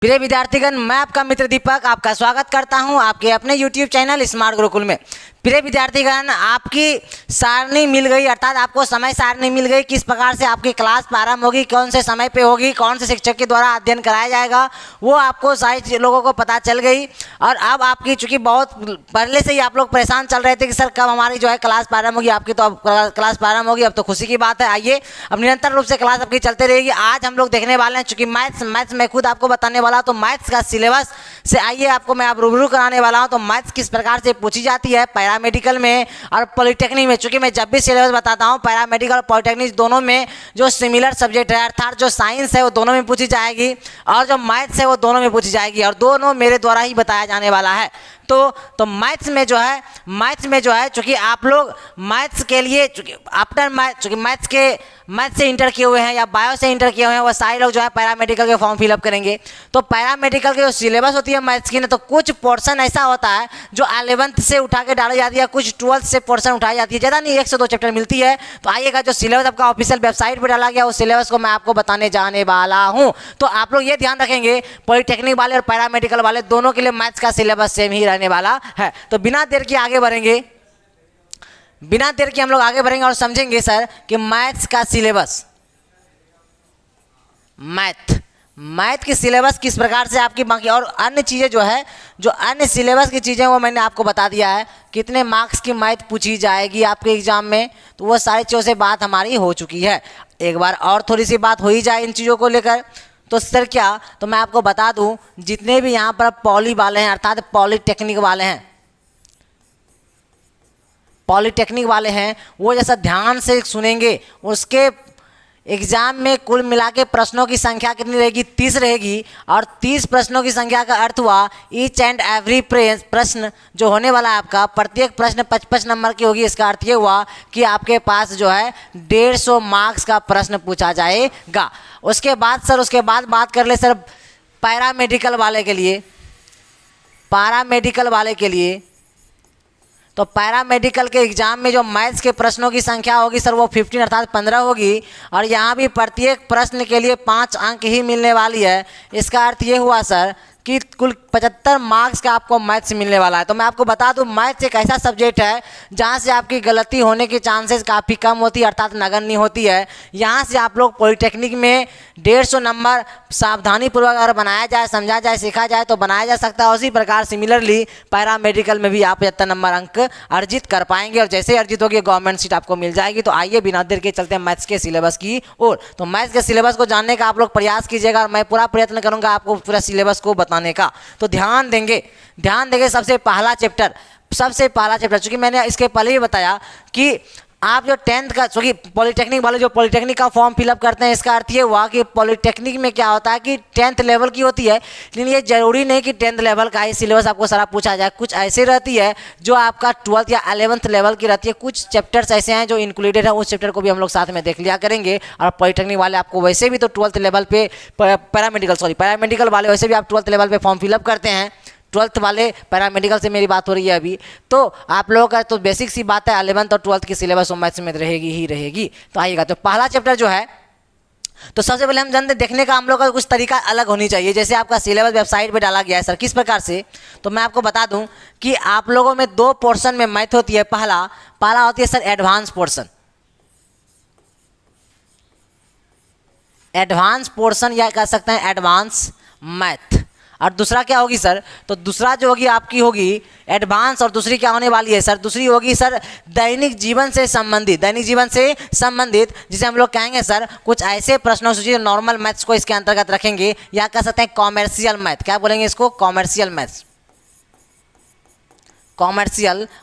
प्रिय विद्यार्थीगण, मैं आपका मित्र दीपक आपका स्वागत करता हूं आपके अपने YouTube चैनल स्मार्ट गुरुकुल में। प्रिय विद्यार्थीगण, आपकी सारणी मिल गई, अर्थात आपको समय सारणी मिल गई, किस प्रकार से आपकी क्लास प्रारंभ होगी, कौन से समय पे होगी, कौन से शिक्षक के द्वारा अध्ययन कराया जाएगा, वो आपको सारी लोगों को पता चल गई। और अब आपकी, चूँकि बहुत पहले से ही आप लोग परेशान चल रहे थे कि सर कब हमारी जो है क्लास प्रारंभ होगी, आपकी तो अब क्लास प्रारंभ होगी, अब तो खुशी की बात है। आइए, अब निरंतर रूप से क्लास आपकी चलते रहेगी। आज हम लोग देखने वाले हैं, चूँकि मैथ्स मैं खुद आपको बताने वाला हूँ, तो मैथ्स का सिलेबस से आइए आपको मैं रूबरू कराने वाला हूँ। तो मैथ्स किस प्रकार से पूछी जाती है पैरामेडिकल में और पॉलिटेक्निक में। चूँकि मैं जब भी सिलेबस बताता हूँ, पैरामेडिकल और पॉलिटेक्निक दोनों में जो सिमिलर सब्जेक्ट है, अर्थात जो साइंस है वो दोनों में पूछी जाएगी और जो मैथ्स है वो दोनों में पूछी जाएगी, और दोनों मेरे द्वारा ही बताया जाने वाला है। तो मैथ्स में जो है चूँकि आप लोग मैथ्स के लिए, चूँकि आफ्टर मैथ, चूँकि मैथ्स से इंटर किए हुए हैं या बायो से इंटर किए हुए हैं, वो सारे लोग जो है पैरामेडिकल के फॉर्म फिलअप करेंगे। तो पैरामेडिकल की जो सिलेबस होती है मैथ्स की ना, तो कुछ पोर्शन ऐसा होता है जो 11th से उठा के डाली जाती है, कुछ 12th से पोर्शन उठाई जाती है, ज़्यादा नहीं, 1 से 2 चैप्टर मिलती है। तो आइएगा, जो सिलेबस आपका ऑफिशियल वेबसाइट पर डाला गया, उस सिलेबस को मैं आपको बताने जाने वाला हूँ। तो आप लोग ये ध्यान रखेंगे, पॉलिटेक्निक वाले और पैरामेडिकल वाले दोनों के लिए मैथ्स का सिलेबस सेम ही रहने वाला है। तो बिना देर के हम लोग आगे बढ़ेंगे और समझेंगे सर कि मैथ्स का सिलेबस, मैथ की सिलेबस किस प्रकार से आपकी बाकी और अन्य चीज़ें जो है, जो अन्य सिलेबस की चीज़ें वो मैंने आपको बता दिया है, कितने मार्क्स की मैथ पूछी जाएगी आपके एग्जाम में, तो वो सारी चीज़ों से बात हमारी हो चुकी है। एक बार और थोड़ी सी बात हो ही जाए इन चीज़ों को लेकर। तो सर क्या, तो मैं आपको बता दूं, जितने भी यहाँ पर पॉली वाले हैं, अर्थात पॉलिटेक्निक वाले हैं, वो जैसा ध्यान से सुनेंगे, उसके एग्जाम में कुल मिला के प्रश्नों की संख्या कितनी रहेगी, 30 रहेगी। और 30 प्रश्नों की संख्या का अर्थ हुआ ईच एंड एवरी प्रश्न जो होने वाला है आपका, प्रत्येक प्रश्न 55 नंबर की होगी। इसका अर्थ ये हुआ कि आपके पास जो है 150 मार्क्स का प्रश्न पूछा जाएगा। उसके बाद बात कर ले सर पैरामेडिकल वाले के लिए। तो पैरामेडिकल के एग्जाम में जो मैथ्स के प्रश्नों की संख्या होगी सर, वो 15 अर्थात 15 होगी, और यहाँ भी प्रत्येक प्रश्न के लिए 5 अंक ही मिलने वाली है। इसका अर्थ ये हुआ सर कि कुल 75 मार्क्स का आपको मैथ्स मिलने वाला है। तो मैं आपको बता दूं, मैथ्स एक ऐसा सब्जेक्ट है जहां से आपकी गलती होने की चांसेस काफ़ी कम होती है, अर्थात नगण्य होती है। यहां से आप लोग पॉलिटेक्निक में 150 नंबर सावधानीपूर्वक अगर बनाया जाए, समझा जाए, सीखा जाए तो बनाया जा सकता है। उसी प्रकार सिमिलरली पैरामेडिकल में भी आप 75 नंबर अंक अर्जित कर पाएंगे, और जैसे अर्जित होगी गवर्नमेंट सीट आपको मिल जाएगी। तो आइए बिना देर के चलते हैं मैथ्स के सिलेबस की ओर। तो मैथ्स के सिलेबस को जानने का आप लोग प्रयास कीजिएगा, और मैं पूरा प्रयत्न करूँगा आपको पूरा सिलेबस को बताने का। तो ध्यान देंगे सबसे पहला चैप्टर, चूँकि मैंने इसके पहले ही बताया कि आप जो 10th का, चूँकि पॉलिटेक्निक वाले जो पॉलिटेक्निक का फॉर्म फिलअप करते हैं, इसका अर्थ ये हुआ कि पॉलिटेक्निक में क्या होता है कि 10th लेवल की होती है, लेकिन ये जरूरी नहीं कि 10th लेवल का ही सिलेबस आपको सारा पूछा जाए। कुछ ऐसे रहती है जो आपका 12th या 11th लेवल की रहती है। कुछ चैप्टर्स ऐसे हैं जो इंक्लूडेड है, उस चैप्टर को भी हम लोग साथ में देख लिया करेंगे। और पॉलिटेक्निक वाले आपको वैसे भी तो 12th लेवल पे, पैरामेडिकल वाले वैसे भी आप 12th लेवल पे फॉर्म फिलअप करते हैं। 12th वाले पैरामेडिकल से मेरी बात हो रही है अभी, तो आप लोगों का तो बेसिक सी बात है, 11th और 12th की सिलेबस मैथ्स में रहेगी। तो आइएगा, तो पहला चैप्टर जो है, तो सबसे पहले हम जानते, देखने का हम लोग का कुछ तरीका अलग होनी चाहिए। जैसे आपका सिलेबस वेबसाइट पे डाला गया है सर, किस प्रकार से, तो मैं आपको बता दूं कि आप लोगों में 2 पोर्शन में मैथ होती है। पहला होती है सर एडवांस पोर्शन, या कह सकते हैं एडवांस मैथ। और दूसरा क्या होगी सर, तो दूसरा जो होगी आपकी होगी एडवांस, और दूसरी क्या होने वाली है सर, दूसरी होगी सर दैनिक जीवन से संबंधित, जिसे हम लोग कहेंगे सर कुछ ऐसे प्रश्नों सूची नॉर्मल मैथ्स को इसके अंतर्गत रखेंगे, या कह सकते हैं कॉमर्शियल मैथ। क्या बोलेंगे इसको, कॉमर्शियल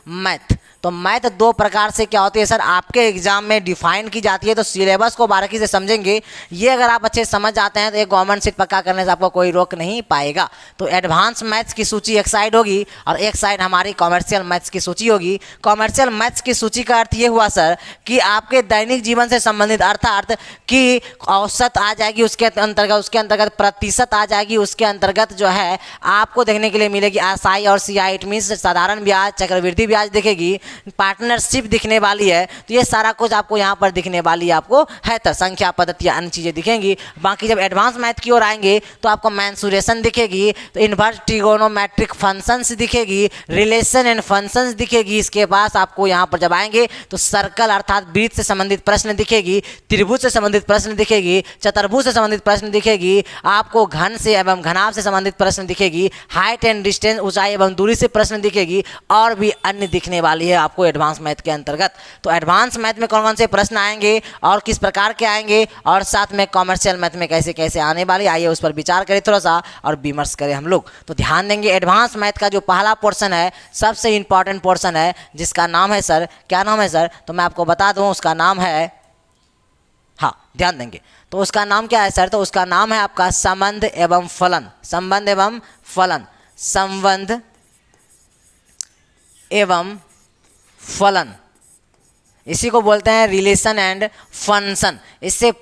मैथ। तो मैथ 2 प्रकार से क्या होती है सर, आपके एग्जाम में डिफाइन की जाती है। तो सिलेबस को बारीकी से समझेंगे, ये अगर आप अच्छे समझ जाते हैं तो एक गवर्नमेंट सीट पक्का करने से आपको कोई रोक नहीं पाएगा। तो एडवांस मैथ्स की सूची एक साइड होगी, और एक साइड हमारी कॉमर्शियल मैथ्स की सूची होगी। कॉमर्शियल मैथ्स की सूची का अर्थ ये हुआ सर कि आपके दैनिक जीवन से संबंधित, अर्थात कि औसत आ जाएगी उसके अंतर्गत प्रतिशत आ जाएगी, उसके अंतर्गत जो है आपको देखने के लिए मिलेगी एसआई और सीआई, इट मीन्स साधारण ब्याज, चक्रवृद्धि ब्याज दिखेगी। पार्टनरशिप दिखने वाली है, तो ये सारा कुछ आपको यहाँ पर दिखने वाली है आपको है तो संख्या पद्धति अन्य चीज़ें दिखेंगी। बाकी जब एडवांस मैथ की ओर आएंगे तो आपको मेंसुरेशन दिखेगी, तो इन्वर्स ट्रिगोनोमेट्रिक फंक्शंस दिखेगी, रिलेशन एंड फंक्शंस दिखेगी। इसके पास आपको यहाँ पर जब आएंगे तो सर्कल अर्थात वृत्त से संबंधित प्रश्न दिखेगी, त्रिभुज से संबंधित प्रश्न दिखेगी, चतुर्भुज से संबंधित प्रश्न दिखेगी, आपको घन से एवं घनाभ से संबंधित प्रश्न दिखेगी, हाइट एंड डिस्टेंस ऊंचाई एवं दूरी से प्रश्न दिखेगी, और भी अन्य दिखने वाली है आपको एडवांस मैथ के अंतर्गत। तो एडवांस मैथ में कौन कौन से प्रश्न आएंगे और किस प्रकार के आएंगे, और साथ में कॉमर्शियल मैथ में कैसे कैसे आने वाले, आइए उस पर विचार करें थोड़ा सा और विमर्श करें हम लोग। तो ध्यान देंगे एडवांस मैथ का जो पहला पोर्शन है सबसे इंपॉर्टेंट पोर्शन है, जिसका नाम है सर, क्या नाम है सर, तो मैं आपको बता दूं उसका नाम है, हाँ ध्यान देंगे, तो उसका नाम क्या है सर, तो उसका नाम है आपका संबंध एवं फलन, संबंध एवं फलन, संबंध एवं फलन, इसी को बोलते हैं रिलेशन एंड फंक्शन। इससे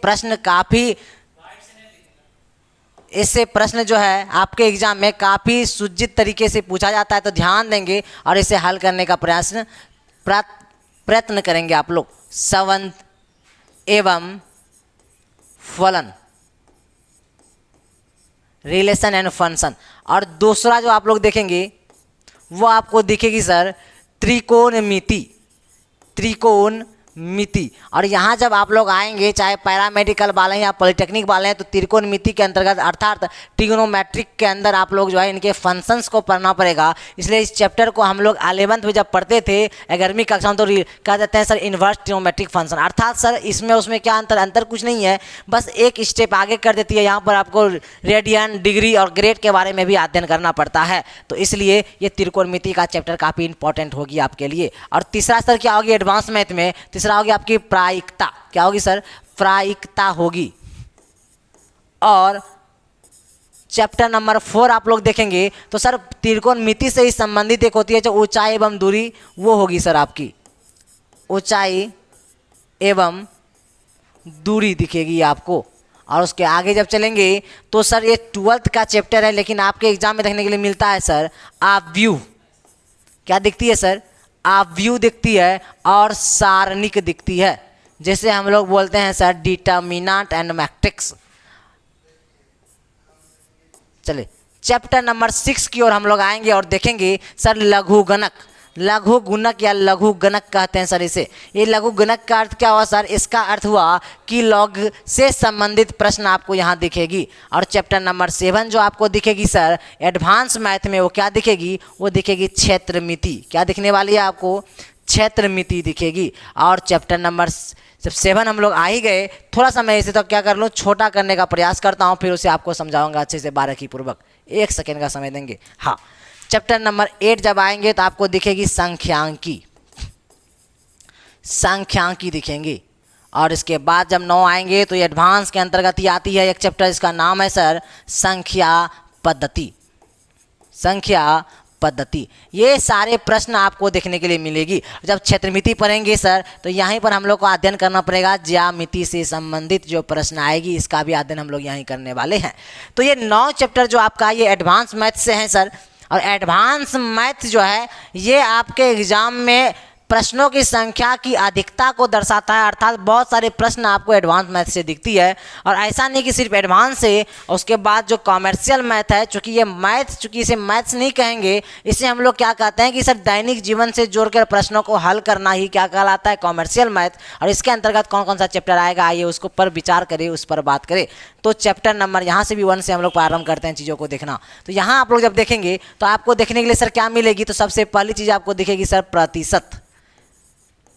प्रश्न जो है आपके एग्जाम में काफ़ी सुजित तरीके से पूछा जाता है, तो ध्यान देंगे और इसे हल करने का प्रयत्न करेंगे आप लोग। संबंध एवं फलन, रिलेशन एंड फंक्शन। और दूसरा जो आप लोग देखेंगे वो आपको दिखेगी सर त्रिकोणमिति, त्रिकोणमिति। और यहाँ जब आप लोग आएंगे चाहे पैरामेडिकल वाले हैं या पॉलिटेक्निक वाले हैं, तो त्रिकोणमिति के अंतर्गत अर्थात ट्रिग्नोमेट्रिक के अंदर आप लोग जो है इनके फंक्शंस को पढ़ना पड़ेगा। इसलिए इस चैप्टर को हम लोग 11th में जब पढ़ते थे 11वीं कक्षा में, तो कह देते हैं सर इन्वर्स ट्रिग्नोमेट्रिक फंक्शन, अर्थात सर इसमें उसमें क्या अंतर कुछ नहीं है, बस एक स्टेप आगे कर देती है। यहाँ पर आपको रेडियन, डिग्री और ग्रेड के बारे में भी अध्ययन करना पड़ता है, तो इसलिए ये त्रिकोणमिति का चैप्टर काफ़ी इंपॉर्टेंट होगी आपके लिए। और तीसरा सर क्या होगी एडवांस मैथ में, तीसरा होगी आपकी प्रायिकता, क्या होगी सर, प्रायिकता होगी। और चैप्टर नंबर 4 आप लोग देखेंगे तो सर त्रिकोणमिति से ही संबंधित एक होती है जो ऊंचाई एवं दूरी, वो होगी सर आपकी ऊंचाई एवं दूरी दिखेगी आपको। और उसके आगे जब चलेंगे तो सर ये 12th का चैप्टर है, लेकिन आपके एग्जाम में देखने के लिए मिलता है सर आव्यूह, क्या दिखती है सर, आव्यूह दिखती है और सारणिक दिखती है, जैसे हम लोग बोलते हैं सर डिटर्मिनेंट एंड मैट्रिक्स। चलिए चैप्टर नंबर 6 की ओर हम लोग आएंगे और देखेंगे सर लघुगणक, लघुगुणक या लघुगणक कहते हैं सर इसे। ये लघुगणक का अर्थ क्या हुआ सर, इसका अर्थ हुआ कि लॉग से संबंधित प्रश्न आपको यहाँ दिखेगी। और चैप्टर नंबर 7 जो आपको दिखेगी सर एडवांस मैथ में, वो क्या दिखेगी, वो दिखेगी क्षेत्रमिति, क्या दिखने वाली है आपको, क्षेत्रमिति दिखेगी। और चैप्टर नंबर जब 7 हम लोग आ ही गए, थोड़ा सा मैं इसे तो क्या कर लूँ छोटा करने का प्रयास करता हूँ, फिर उसे आपको समझाऊंगा अच्छे से बारीकी पूर्वक, 1 सेकेंड का समय देंगे। हाँ चैप्टर नंबर 8 जब आएंगे तो आपको दिखेगी सांख्यांकी, सांख्यांकी दिखेंगी। और इसके बाद जब 9 आएंगे तो ये एडवांस के अंतर्गत ही आती है एक चैप्टर, इसका नाम है सर संख्या पद्धति, संख्या पद्धति। ये सारे प्रश्न आपको देखने के लिए मिलेगी। जब क्षेत्रमिति पढ़ेंगे सर तो यहीं पर हम लोग को अध्ययन करना पड़ेगा, ज्यामिति से संबंधित जो प्रश्न आएगी इसका भी अध्ययन हम लोग यहीं करने वाले हैं। तो ये 9 चैप्टर जो आपका ये एडवांस मैथ से हैं सर। और एडवांस मैथ जो है ये आपके एग्जाम में प्रश्नों की संख्या की अधिकता को दर्शाता है, अर्थात बहुत सारे प्रश्न आपको एडवांस मैथ से दिखती है। और ऐसा नहीं कि सिर्फ एडवांस से, उसके बाद जो कॉमर्शियल मैथ है, चूँकि ये मैथ, चूँकि इसे मैथ्स नहीं कहेंगे, इसे हम लोग क्या कहते हैं कि सर दैनिक जीवन से जोड़कर प्रश्नों को हल करना ही क्या कहलाता है, कॉमर्शियल मैथ। और इसके अंतर्गत कौन कौन सा चैप्टर आएगा, आइए उसको पर विचार करें, उस पर बात करें। तो चैप्टर नंबर यहाँ से भी 1 से हम लोग प्रारंभ करते हैं चीज़ों को देखना। तो यहाँ आप लोग जब देखेंगे तो आपको देखने के लिए सर क्या मिलेगी, तो सबसे पहली चीज़ आपको दिखेगी सर प्रतिशत,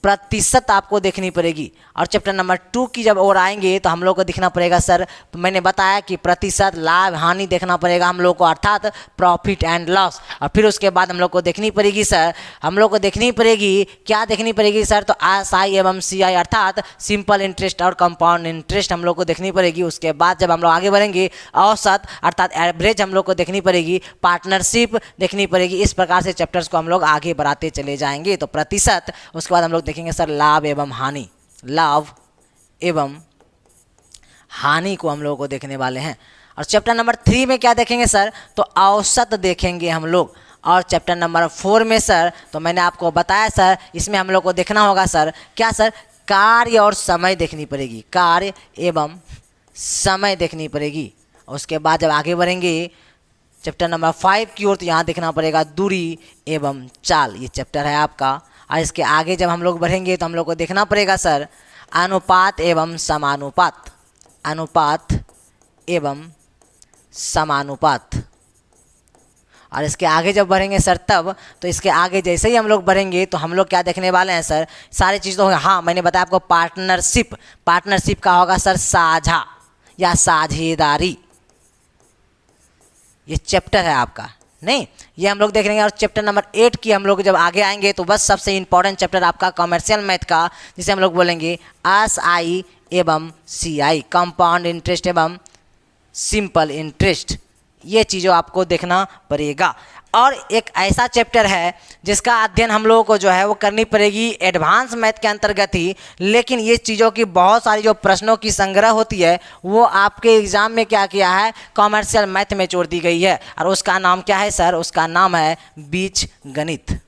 प्रतिशत आपको देखनी पड़ेगी। और चैप्टर नंबर 2 की जब और आएंगे तो हम लोग को दिखना पड़ेगा सर, मैंने बताया कि प्रतिशत, लाभ, हानि देखना पड़ेगा हम लोग को, अर्थात प्रॉफिट एंड लॉस। और फिर उसके बाद हम लोग को देखनी पड़ेगी सर, हम लोग को देखनी पड़ेगी, क्या देखनी पड़ेगी सर, तो SI एवं CI अर्थात सिंपल इंटरेस्ट और कंपाउंड इंटरेस्ट हम लोग को देखनी पड़ेगी। उसके बाद जब हम लोग आगे बढ़ेंगे औसत अर्थात एवरेज हम लोग को देखनी पड़ेगी, पार्टनरशिप देखनी पड़ेगी। इस प्रकार से चैप्टर्स को हम लोग आगे बढ़ाते चले जाएंगे। तो प्रतिशत, उसके बाद हम लोग देखेंगे सर लाभ एवं हानि, लाभ एवं हानि को हम लोगों को देखने वाले हैं। और चैप्टर नंबर 3 में क्या देखेंगे सर, तो औसत देखेंगे हम लोग, और चैप्टर नंबर 4 में सर, तो मैंने आपको बताया सर, इसमें हम लोग को देखना होगा सर, क्या सर, कार्य और समय देखनी पड़ेगी, कार्य एवं समय देखनी पड़ेगी। और उसके बाद जब आगे बढ़ेंगे चैप्टर नंबर 5 की ओर, तो यहाँ देखना पड़ेगा दूरी एवं चाल, ये चैप्टर है आपका। और इसके आगे जब हम लोग बढ़ेंगे तो हम लोग को देखना पड़ेगा सर अनुपात एवं समानुपात, अनुपात एवं समानुपात। और इसके आगे जब बढ़ेंगे सर तब, तो इसके आगे जैसे ही हम लोग बढ़ेंगे तो हम लोग क्या देखने वाले हैं सर, सारी चीज़ तो होगा। हाँ, मैंने बताया आपको पार्टनरशिप, पार्टनरशिप का होगा सर साझा या साझेदारी, ये चैप्टर है आपका, नहीं ये हम लोग देख लेंगे। और चैप्टर नंबर 8 की हम लोग जब आगे आएंगे तो बस सबसे इंपॉर्टेंट चैप्टर आपका कॉमर्शियल मैथ का, जिसे हम लोग बोलेंगे SI एवं CI, कंपाउंड इंटरेस्ट एवं सिंपल इंटरेस्ट, ये चीज़ों आपको देखना पड़ेगा। और एक ऐसा चैप्टर है जिसका अध्ययन हम लोगों को जो है वो करनी पड़ेगी एडवांस मैथ के अंतर्गत ही, लेकिन ये चीज़ों की बहुत सारी जो प्रश्नों की संग्रह होती है वो आपके एग्ज़ाम में क्या किया है, कॉमर्शियल मैथ में जोड़ दी गई है। और उसका नाम क्या है सर, उसका नाम है बीज गणित,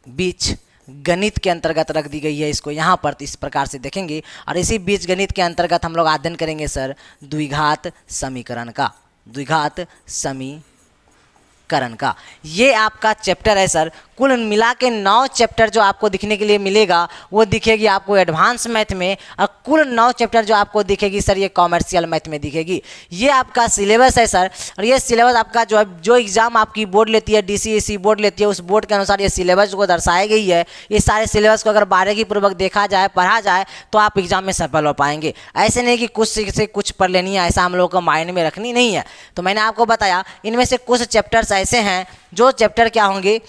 बीज गणित के अंतर्गत रख दी गई है इसको, यहाँ पर इस प्रकार से देखेंगे। और इसी बीज गणित के अंतर्गत हम लोग अध्ययन करेंगे सर द्विघात समीकरण का, द्विघात समीकरण का, ये आपका चैप्टर है सर। कुल मिला के 9 चैप्टर जो आपको दिखने के लिए मिलेगा वो दिखेगी आपको एडवांस मैथ में, और कुल 9 चैप्टर जो आपको दिखेगी सर ये कॉमर्शियल मैथ में दिखेगी। ये आपका सिलेबस है सर, और ये सिलेबस आपका जो एग्ज़ाम आपकी बोर्ड लेती है, DCSE बोर्ड लेती है, उस बोर्ड के अनुसार ये सिलेबस को दर्शाई गई है। ये सारे सिलेबस को अगर बारीकी पूर्वक देखा जाए, पढ़ा जाए, तो आप एग्जाम में सफल हो पाएंगे। ऐसे नहीं कि कुछ से कुछ पढ़ लेनी है, ऐसा हम लोगों को माइंड में रखनी नहीं है। तो मैंने आपको बताया इनमें से कुछ चैप्टर्स ऐसे हैं जो चैप्टर क्या होंगे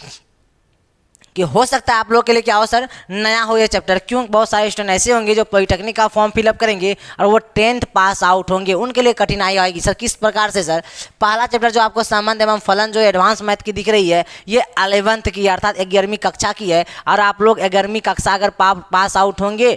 कि हो सकता है आप लोग के लिए क्या हो सर, नया हो ये चैप्टर। क्यों, बहुत सारे स्टूडेंट ऐसे होंगे जो पॉलिटेक्निक का फॉर्म फिलअप करेंगे और वो 10th पास आउट होंगे, उनके लिए कठिनाई आएगी सर। किस प्रकार से सर, पहला चैप्टर जो आपको संबंध एवं फलन जो एडवांस मैथ की दिख रही है, ये 11th की अर्थात 11वीं कक्षा की है। और आप लोग 11वीं कक्षा अगर पास आउट होंगे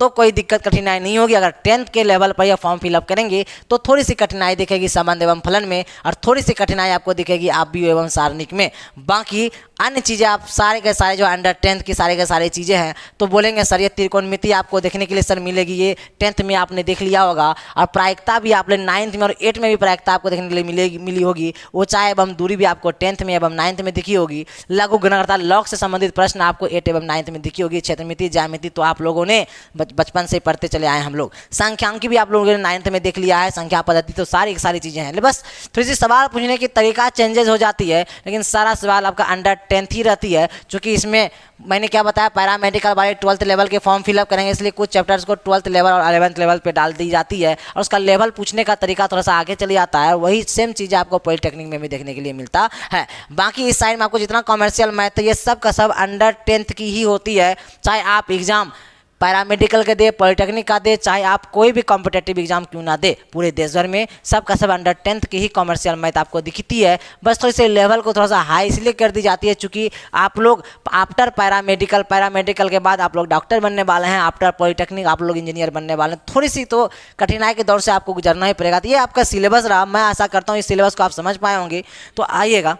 तो कोई दिक्कत कठिनाई नहीं होगी। अगर 10th के लेवल पर यह फॉर्म फिलअप करेंगे तो थोड़ी सी कठिनाई दिखेगी संबंध एवं फलन में, और थोड़ी सी कठिनाई आपको दिखेगी आव्यूह एवं सारणिक में। बाकी अन्य चीज़ें आप सारे के सारे जो अंडर 10th की सारे के सारे चीज़ें हैं तो बोलेंगे सर ये त्रिकोणमिति आपको देखने के लिए सर मिलेगी, ये 10th में आपने देख लिया होगा। और प्रायिकता भी आपने 9th में और 8th में भी प्रायिकता आपको देखने के लिए मिली होगी। ऊंचाई एवं दूरी भी आपको 10th में एवं 9th में दिखी होगी। लघु गुणन अर्थात लॉग से संबंधित प्रश्न आपको 8 एवं 9th में दिखी होगी। क्षेत्रमिति, ज्यामिति तो आप लोगों ने बचपन से पढ़ते चले आए हम लोग। संख्यांकी भी आप लोगों ने 9th में देख लिया है, संख्या पद्धति, तो सारी चीज़ें हैं। बस थोड़ी सी सवाल पूछने की तरीका चेंजेस हो जाती है, लेकिन सारा सवाल आपका अंडर 10th ही रहती है। क्योंकि इसमें मैंने क्या बताया, पैरामेडिकल वाले 12th लेवल के फॉर्म फिलअप करेंगे, इसलिए कुछ चैप्टर्स को 12th लेवल और 11th लेवल पे डाल दी जाती है, और उसका लेवल पूछने का तरीका थोड़ा सा आगे चले जाता है। वही सेम चीज़ आपको पॉलिटेक्निक में भी देखने के लिए मिलता है। बाकी इस साइड में आपको जितना कॉमर्शियल मैथ ये सब का सब अंडर 10th की ही होती है। चाहे आप एग्जाम पैरामेडिकल के दे, पॉलिटेक्निक का दे, चाहे आप कोई भी कॉम्पिटेटिव एग्जाम क्यों ना दे, पूरे देश भर में सब का सब अंडर 10th की ही कॉमर्शियल मैथ आपको दिखती है। बस थोड़ी सी लेवल को थोड़ा सा हाई इसलिए कर दी जाती है चूँकि आप लोग आफ्टर पैरामेडिकल के बाद आप लोग डॉक्टर बनने वाले हैं, आफ्टर पॉलिटेक्निक आप लोग इंजीनियर बनने वाले हैं। थोड़ी सी तो कठिनाई के दौर से आपको गुजरना ही पड़ेगा। तो ये आपका सिलेबस रहा, मैं आशा करता हूँ इस सिलेबस को आप समझ पाए होंगे। तो आइएगा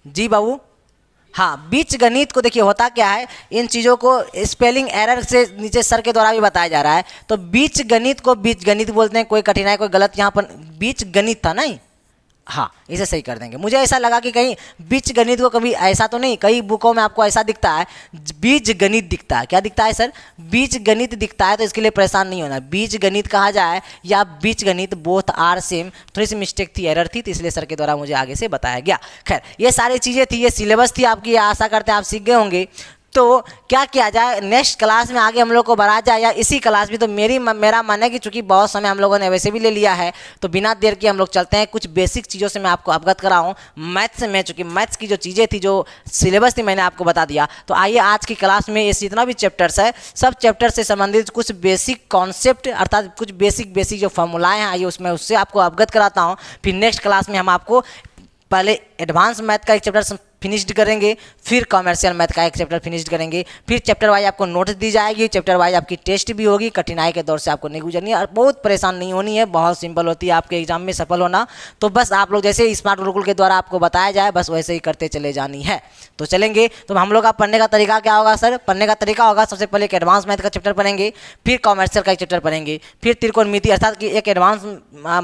जी बाबू। हाँ, बीज गणित को देखिए होता क्या है, इन चीज़ों को स्पेलिंग एरर से नीचे सर के द्वारा भी बताया जा रहा है। तो बीज गणित को बीज गणित बोलते हैं, कोई कठिनाई कोई गलत यहाँ पर बीज गणित था नहीं, हाँ इसे सही कर देंगे। मुझे ऐसा लगा कि कहीं बीज गणित को कभी ऐसा तो नहीं, कई बुकों में आपको ऐसा दिखता है बीज गणित दिखता है। क्या दिखता है सर, बीज गणित दिखता है। तो इसके लिए परेशान नहीं होना, बीज गणित कहा जाए या बीज गणित, बोथ आर सेम। थोड़ी सी मिस्टेक थी, एरर थी, तो इसलिए सर के द्वारा मुझे आगे से बताया गया। खैर ये सारी चीज़ें थी, ये सिलेबस थी आपकी, आशा करते हैं आप सीख गए होंगे। तो क्या किया जाए, नेक्स्ट क्लास में आगे हम लोग को बढ़ा जाए या इसी क्लास में। तो मेरा मन है कि चूंकि बहुत समय हम लोगों ने वैसे भी ले लिया है, तो बिना देर के हम लोग चलते हैं। कुछ बेसिक चीज़ों से मैं आपको अवगत कराऊँ मैथ्स में, चूँकि मैथ्स की जो चीज़ें थी, जो सिलेबस थी, मैंने आपको बता दिया। तो आइए आज की क्लास में ये जितना भी चैप्टर्स है, सब चैप्टर से संबंधित कुछ बेसिक कॉन्सेप्ट अर्थात कुछ बेसिक जो फॉर्मूलाएँ हैं, आइए उसमें उससे आपको अवगत कराता हूँ। फिर नेक्स्ट क्लास में हम आपको पहले एडवांस मैथ का एक चैप्टर फिनिश्ड करेंगे, फिर कॉमर्शियल मैथ का एक चैप्टर फिनिश्ड करेंगे, फिर चैप्टर वाइज आपको नोट्स दी जाएगी, चैप्टर वाइज आपकी टेस्ट भी होगी। कठिनाई के दौर से आपको नहीं गुजरनी है और बहुत परेशान नहीं होनी है, बहुत सिंपल होती है आपके एग्जाम में सफल होना। तो बस आप लोग जैसे स्मार्ट गुरुकुल के द्वारा आपको बताया जाए बस वैसे ही करते चले जानी है। तो चलेंगे, तो हम लोग का पढ़ने का तरीका क्या होगा सर? पढ़ने का तरीका होगा सबसे पहले एक एडवांस मैथ का चैप्टर पढ़ेंगे, फिर कॉमर्शियल का एक चैप्टर पढ़ेंगे, फिर त्रिकोणमिति अर्थात कि एक एडवांस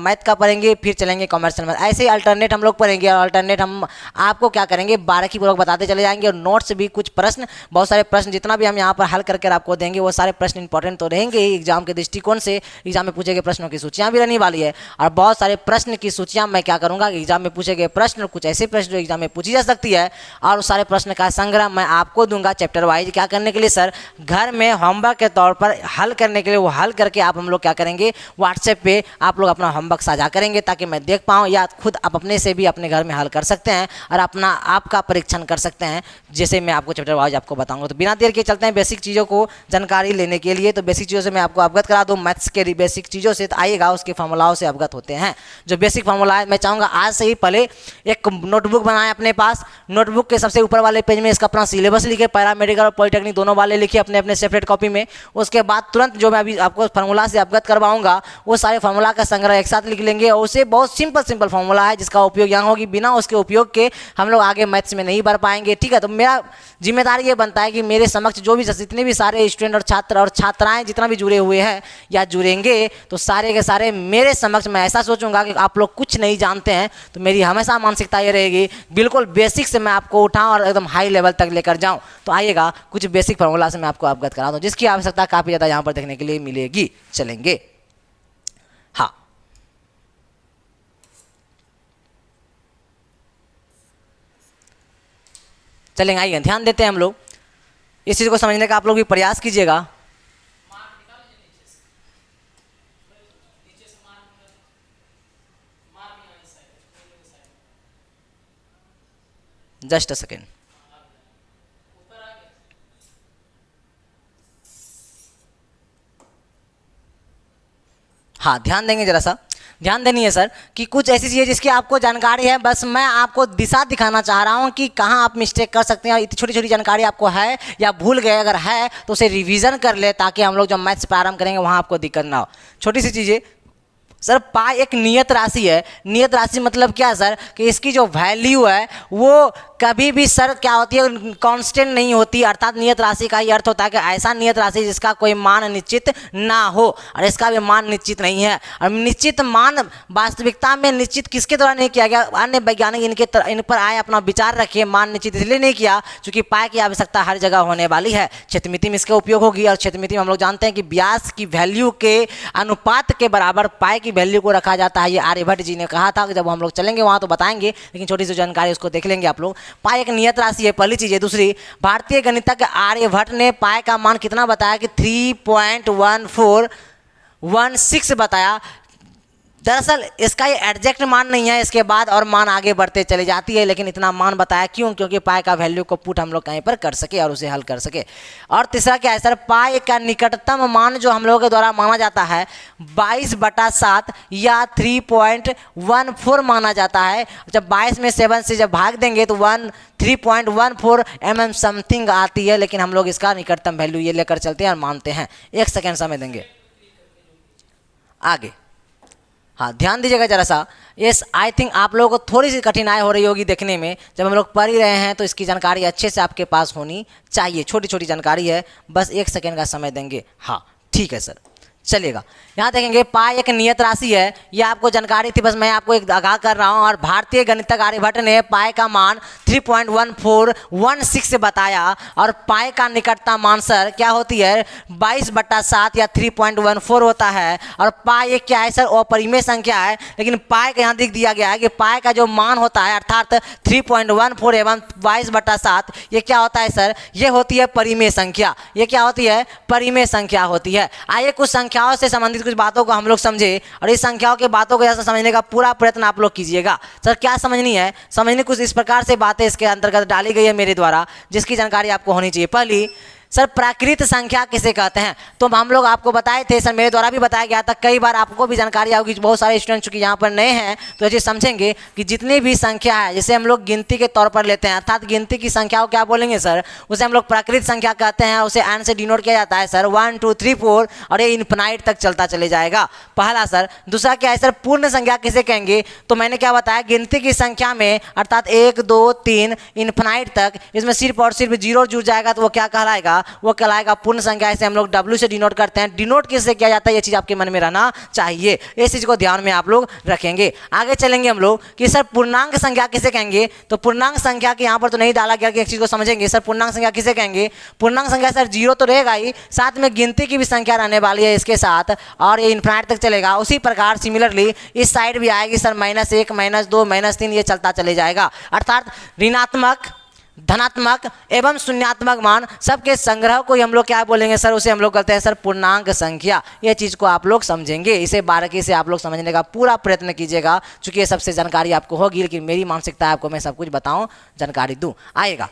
मैथ का पढ़ेंगे, फिर चलेंगे कॉमर्शियल मैथ। ऐसे ही अल्टरनेट हम लोग पढ़ेंगे और अल्टरनेट हम आपको क्या करेंगे बारीकी पूर्वक बताते चले जाएंगे। और नोट्स भी कुछ प्रश्न, बहुत सारे प्रश्न जितना भी हम यहाँ पर हल करके आपको देंगे वो सारे प्रश्न इंपॉर्टेंट तो रहेंगे ही एग्जाम के दृष्टिकोण से। एग्जाम में पूछे गए प्रश्नों की सूचियाँ भी रहने वाली है और बहुत सारे प्रश्न की सूचियाँ मैं क्या करूँगा एग्जाम में पूछे गए प्रश्न, कुछ ऐसे प्रश्न जो एग्जाम में पूछी जा सकती है और उस सारे प्रश्न का संग्रह मैं आपको दूंगा चैप्टर वाइज। क्या करने के लिए सर? घर में होमवर्क के तौर पर हल करने के लिए। वो हल करके आप हम लोग क्या करेंगे व्हाट्सएप पे आप लोग अपना होमवर्क साझा करेंगे ताकि मैं देख पाऊँ, या खुद आप अपने से भी अपने घर में हल कर सकते हैं और अपना आपका परीक्षण कर सकते हैं जैसे मैं आपको चैप्टर वाइज आपको बताऊंगा। तो बिना देर के चलते हैं बेसिक चीज़ों को जानकारी लेने के लिए। तो बेसिक चीज़ों से मैं आपको अवगत करा दूँ मैथ्स के बेसिक चीज़ों से, तो आइएगा उसके फार्मूलाओं से अवगत होते हैं। जो बेसिक फार्मूला है मैं चाहूँगा आज से ही पहले एक नोटबुक बनाएं अपने पास। नोटबुक के सबसे ऊपर वाले पेज में इसका अपना सिलेबस लिखे, पैरामेडिकल और पॉलिटेक्निक दोनों वाले लिखिए अपने अपने सेपरेट कॉपी में। उसके बाद तुरंत जो मैं अभी आपको फार्मूला से अवगत करवाऊंगा वो सारे फार्मूला का संग्रह एक साथ लिख लेंगे और उसे बहुत सिंपल फार्मूला है जिसका उपयोग यहाँ होगी, बिना उसके उपयोग के हम लोग आगे मैथ्स में नहीं बढ़ पाएंगे। ठीक है, तो मेरा जिम्मेदारी ये बनता है कि मेरे समक्ष जो भी जितने भी सारे स्टूडेंट और छात्र और छात्राएं जितना भी जुड़े हुए हैं या जुड़ेंगे तो सारे के सारे मेरे समक्ष मैं ऐसा सोचूंगा कि आप लोग कुछ नहीं जानते हैं, तो मेरी हमेशा मानसिकता ये रहेगी बिल्कुल बेसिक से मैं आपको उठाऊं और एकदम हाई लेवल तक लेकर जाऊं। तो आइएगा कुछ बेसिक फार्मूला से मैं आपको अवगत करा दूं जिसकी आवश्यकता काफ़ी ज़्यादा यहाँ पर देखने के लिए मिलेगी। चलेंगे, हाँ चलेंगे, आइए ध्यान देते हैं हम लोग इस चीज़ को समझने का आप लोग भी प्रयास कीजिएगा। जस्ट अ सेकेंड, हाँ ध्यान देंगे, जरा सा ध्यान देनी है सर कि कुछ ऐसी चीज़ें जिसकी आपको जानकारी है, बस मैं आपको दिशा दिखाना चाह रहा हूँ कि कहाँ आप मिस्टेक कर सकते हैं। इतनी छोटी छोटी जानकारी आपको है या भूल गए, अगर है तो उसे रिवीजन कर ले ताकि हम लोग जब मैथ्स प्रारंभ करेंगे वहाँ आपको दिक्कत ना हो। छोटी सी चीज़ें सर, पाई एक नियत राशि है। नियत राशि मतलब क्या सर कि इसकी जो वैल्यू है वो कभी भी सर क्या होती है कांस्टेंट नहीं होती, अर्थात नियत राशि का ही अर्थ होता है कि ऐसा नियत राशि जिसका कोई मान निश्चित ना हो और इसका भी मान निश्चित नहीं है। और निश्चित मान वास्तविकता में निश्चित किसके द्वारा नहीं किया गया, अन्य वैज्ञानिक इन पर आए अपना विचार रखे। मान निश्चित इसलिए नहीं किया क्योंकि पाई की आवश्यकता हर जगह होने वाली है। क्षेत्रमिति में इसका उपयोग होगी और क्षेत्रमिति में हम लोग जानते हैं कि व्यास की वैल्यू के अनुपात के बराबर पाई की वैल्यू को रखा जाता है। ये आर्यभट्ट जी ने कहा था, जब हम लोग चलेंगे वहाँ तो बताएंगे, लेकिन छोटी सी जानकारी उसको देख लेंगे आप लोग। पाई एक नियत राशि है, पहली चीज़ है। दूसरी, भारतीय गणितज्ञ आर्यभट्ट ने पाई का मान कितना बताया कि 3.1416 बताया। दरअसल इसका ये एग्जैक्ट मान नहीं है, इसके बाद और मान आगे बढ़ते चले जाती है, लेकिन इतना मान बताया क्यों? क्योंकि पाई का वैल्यू को पुट हम लोग कहीं पर कर सके और उसे हल कर सके। और तीसरा क्या है सर, पाई का निकटतम मान जो हम लोगों के द्वारा माना जाता है 22/7 या 3.14 माना जाता है। जब 22 में 7 से जब भाग देंगे तो 3.14 mm समथिंग आती है, लेकिन हम लोग इसका निकटतम वैल्यू ये लेकर चलते हैं और मानते हैं। एक सेकेंड समय देंगे आगे, हाँ ध्यान दीजिएगा जरा सा। यस, आई थिंक आप लोगों को थोड़ी सी कठिनाई हो रही होगी देखने में, जब हम लोग पढ़ ही रहे हैं तो इसकी जानकारी अच्छे से आपके पास होनी चाहिए। छोटी छोटी जानकारी है, बस एक सेकेंड का समय देंगे। हाँ ठीक है सर, चलेगा। यहाँ देखेंगे पाई एक नियत राशि है, ये आपको जानकारी थी, बस मैं आपको एक आगाह कर रहा हूँ। और भारतीय गणितज्ञ आर्यभट्ट ने पाई का मान 3.1416 बताया और पाई का निकटतम मान सर क्या होती है 22/7 या 3.14 होता है। और पाई एक क्या है सर, अपरिमेय संख्या है, लेकिन पाई का यहाँ दिख दिया गया है कि पाई का जो मान होता है अर्थात 3.14 एवं 22/7 ये क्या होता है सर, ये होती है परिमेय संख्या। ये क्या होती है, परिमेय संख्या होती है। आइए कुछ संख्याओं से संबंधित कुछ बातों को हम लोग समझे और इस संख्याओं के बातों को ऐसा समझने का पूरा प्रयत्न आप लोग कीजिएगा। सर क्या समझनी है, समझने कुछ इस प्रकार से बातें इसके अंतर्गत डाली गई है मेरे द्वारा, जिसकी जानकारी आपको होनी चाहिए। पहली, सर प्राकृत संख्या किसे कहते हैं? तो हम लोग आपको बताए थे सर, मेरे द्वारा भी बताया गया था, कई बार आपको भी जानकारी होगी, बहुत सारे स्टूडेंट चूंकि यहाँ पर नए हैं तो ये चीज़ समझेंगे कि जितनी भी संख्या है जिसे हम लोग गिनती के तौर पर लेते हैं, अर्थात गिनती की संख्या को क्या बोलेंगे सर, उसे हम लोग प्राकृत संख्या कहते हैं। उसे एन से डिनोट किया जाता है सर, 1 2 3 4 और ये इन्फिनाइट तक चलता चले जाएगा, पहला सर। दूसरा क्या है सर, पूर्ण संख्या किसे कहेंगे? तो मैंने क्या बताया, गिनती की संख्या में अर्थात 1 2 3 इन्फिनाइट तक, इसमें सिर्फ और सिर्फ जीरो जुड़ जाएगा तो वो क्या कहलाएगा? वो कहलाएगा पूर्ण संख्या। इसे हम लोग W से डिनोट करते हैं। डिनोट किससे किया जाता है, ये चीज़ आपके मन में रहना चाहिए, इस चीज़ को ध्यान में आप लोग रखेंगे। आगे चलेंगे हम लोग कि सर पूर्णांक संख्या किसे कहेंगे? तो पूर्णांक संख्या के यहाँ पर तो नहीं डाला गया कि एक चीज़ को समझेंगे सर, पूर्णांक संख्या किसे कहेंगे? पूर्णांक संख्या सर जीरो तो रहेगा ही, साथ में गिनती की भी संख्या रहने वाली है इसके साथ, और ये इन्फिनाइट तक चलेगा। उसी प्रकार सिमिलरली इस साइड भी आएगी सर, -1 -2 -3 ये चलता चले जाएगा। अर्थात ऋणात्मक, धनात्मक एवं शून्यात्मक मान सबके संग्रह को हम लोग क्या बोलेंगे सर? उसे हम लोग कहते हैं सर पूर्णांक संख्या। ये चीज़ को आप लोग समझेंगे, इसे बारीकी से आप लोग समझने का पूरा प्रयत्न कीजिएगा, क्योंकि ये सबसे जानकारी आपको होगी, लेकिन मेरी मानसिकता है आपको मैं सब कुछ बताऊं, जानकारी दूं। आएगा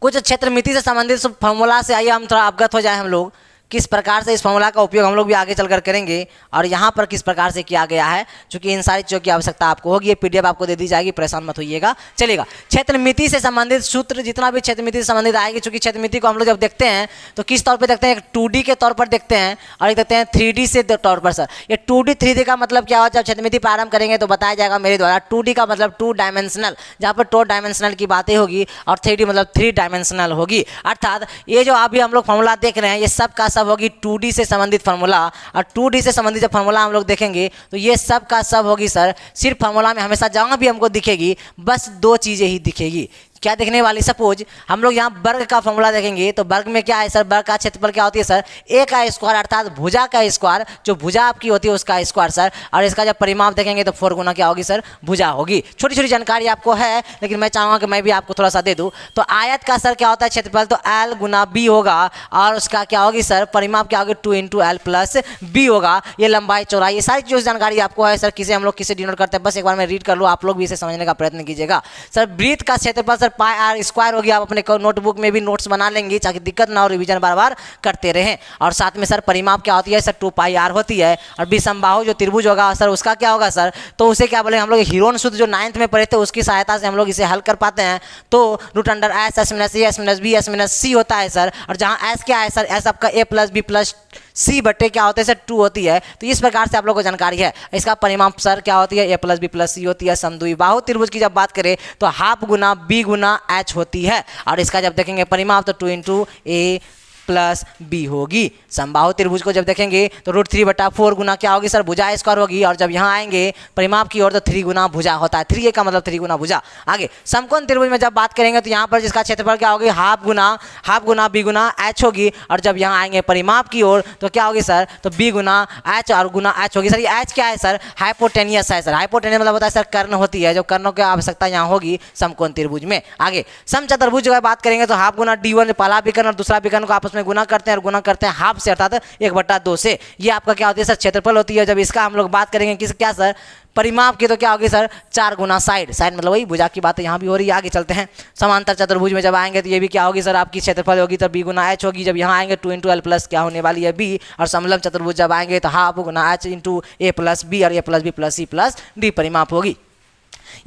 कुछ क्षेत्रमिति से संबंधित फॉर्मूला से, आइए हम थोड़ा अवगत हो जाए हम लोग किस प्रकार से इस फॉर्मूला का उपयोग हम लोग भी आगे चलकर करेंगे और यहाँ पर किस प्रकार से किया गया है, क्योंकि इन सारी चीज़ों की आवश्यकता आपको होगी। ये PDF आपको दे दी जाएगी, परेशान मत होइएगा, चलेगा। क्षेत्रमिति से संबंधित सूत्र, जितना भी क्षेत्रमिति से संबंधित आएगी, क्योंकि क्षेत्रमिति को हम लोग जब देखते हैं तो किस तौर पे देखते हैं, एक 2D के तौर पर देखते हैं और एक देखते हैं 3D से तौर पर। सर ये 2D 3D का मतलब क्या होता है? जब क्षेत्रमिति प्रारंभ करेंगे तो बताया जाएगा मेरे द्वारा। 2D का मतलब 2 डायमेंशनल, जहाँ पर 2 डायमेंशनल की बातें होगी, और 3D मतलब 3 डायमेंशनल होगी। अर्थात ये जो अभी हम लोग फॉर्मूला देख रहे हैं ये सब का सब होगी 2D से संबंधित फार्मूला, और 2D से संबंधित जब फार्मूला हम लोग देखेंगे तो ये सब का सब होगी सर। सिर्फ फार्मूला में हमेशा जहाँ भी हमको दिखेगी बस 2 चीज़ें ही दिखेगी। क्या देखने वाली? सपोज हम लोग यहाँ वर्ग का फॉर्मूला देखेंगे तो वर्ग में क्या है सर, वर्ग का क्षेत्रफल क्या होती है सर? A का स्क्वायर, अर्थात भुजा का स्क्वायर, जो भुजा आपकी होती है उसका स्क्वायर सर। और इसका जब परिमाप देखेंगे तो 4 गुना क्या होगी सर? भुजा होगी। छोटी छोटी जानकारी आपको है, लेकिन मैं चाहूँगा कि मैं भी आपको थोड़ा सा दे दूँ। तो आयत का सर क्या होता है क्षेत्रफल? तो L गुना B होगा, और उसका क्या होगी सर? परिमाप क्या होगी? 2 × L + B होगा। ये लंबाई चौड़ाई, ये सारी जो जानकारी आपको है सर, किसे हम लोग किसे डिनोट करते हैं, बस एक बार मैं रीड कर लूँ, आप लोग भी इसे समझने का प्रयत्न कीजिएगा। सर वृत्त का क्षेत्रफल सर πr² होगी। आप अपने नोटबुक में भी नोट्स बना लेंगे ताकि दिक्कत ना हो, रिवीजन बार बार करते रहें। और साथ में सर परिमाप क्या होती है सर? 2πr होती है। और विषमबाहु जो त्रिभुज होगा सर उसका क्या होगा सर? तो उसे क्या बोलेंगे हम लोग? हीरोन सूत्र जो 9th में पढ़े थे उसकी सहायता से हम लोग इसे हल कर पाते हैं। तो √S S - A S - B S - C होता है सर। और जहाँ S क्या है सर? S आपका A + B + C बटे क्या होते हैं सर? 2 होती है। तो इस प्रकार से आप लोगों को जानकारी है। इसका परिमाप सर क्या होती है? A + B + C होती है। समद्विबाहु त्रिभुज की जब बात करें तो ½ गुना B गुना H होती है। और इसका जब देखेंगे परिमाप तो 2 × A + B होगी। समबाहु त्रिभुज को जब देखेंगे तो √3/4 गुना क्या होगी सर? भुजा स्क्वायर होगी। और जब यहाँ आएंगे परिमाप की ओर तो 3 गुना भुजा होता है। 3A का मतलब 3 गुना भुजा। आगे समकोण त्रिभुज में जब बात करेंगे तो यहाँ पर जिसका क्षेत्रफल क्या होगी? ½ गुना B गुना H होगी। और जब यहाँ आएंगे परिमाप की ओर तो क्या होगी सर? तो B गुना H और गुना H होगी। सर ये H क्या है सर? हाइपोटेनियस है सर। हाइपोटेनियस मतलब होता है सर कर्ण होती है, जो कर्णों की आवश्यकता यहाँ होगी समकोण त्रिभुज में। आगे समचतुर्भुज की बात करेंगे तो ½ गुना D1 पहला विकर्ण और दूसरा विकर्ण को आपस में गुना करते हैं, और गुना करते हैं ½ से, अर्थात 1/2 से। ये आपका क्या होती है सर? क्षेत्रफल होती है। जब इसका हम लोग बात करेंगे किस क्या सर? परिमाप की तो क्या होगी सर? 4 गुना साइड मतलब वही भुजा की बात यहाँ भी हो रही है। आगे चलते हैं समांतर चतुर्भुज में जब आएंगे तो ये भी क्या होगी सर? आपकी क्षेत्रफल होगी तो B गुना H होगी। जब यहाँ आएंगे 2 × L + क्या होने वाली है? B। और समलंब चतुर्भुज जब आएंगे तो ½ गुना H × A + B और A + B + C + D परिमाप होगी।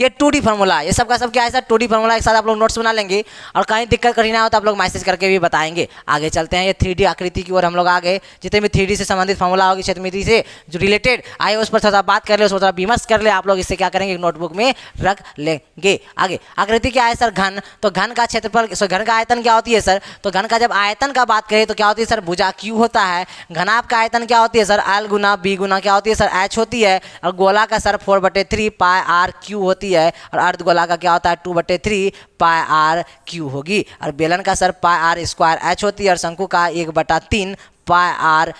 ये 2D फार्मूला, ये सब का सब क्या है सर? 2D फार्मूला एक साथ आप लोग नोट्स बना लेंगे, और कहीं दिक्कत कठिनाई हो तो आप लोग मैसेज करके भी बताएंगे। आगे चलते हैं ये 3D आकृति की ओर हम लोग आगे, जितने भी 3D से संबंधित फार्मूला होगी क्षेत्रमिति से जो रिलेटेड आए उस पर थोड़ा बात कर ले, उस पर थोड़ा विमर्श कर ले। आप लोग इससे क्या करेंगे? नोटबुक में रख लेंगे। आगे आकृति क्या है सर? घन। तो घन का क्षेत्रफल, घन का आयतन क्या होती है सर? तो घन का जब आयतन का बात करें तो क्या होती है सर? भुजा Q होता है। घनाभ का आयतन क्या होती है सर? L गुना B गुना क्या होती है सर? H होती है। और गोला का सर 4/3 πr³ होती है। और अर्धगोला का क्या होता है? 2/3 πr³ होगी। और बेलन का सर πr² H होती है। और शंकु का 1/3 πr²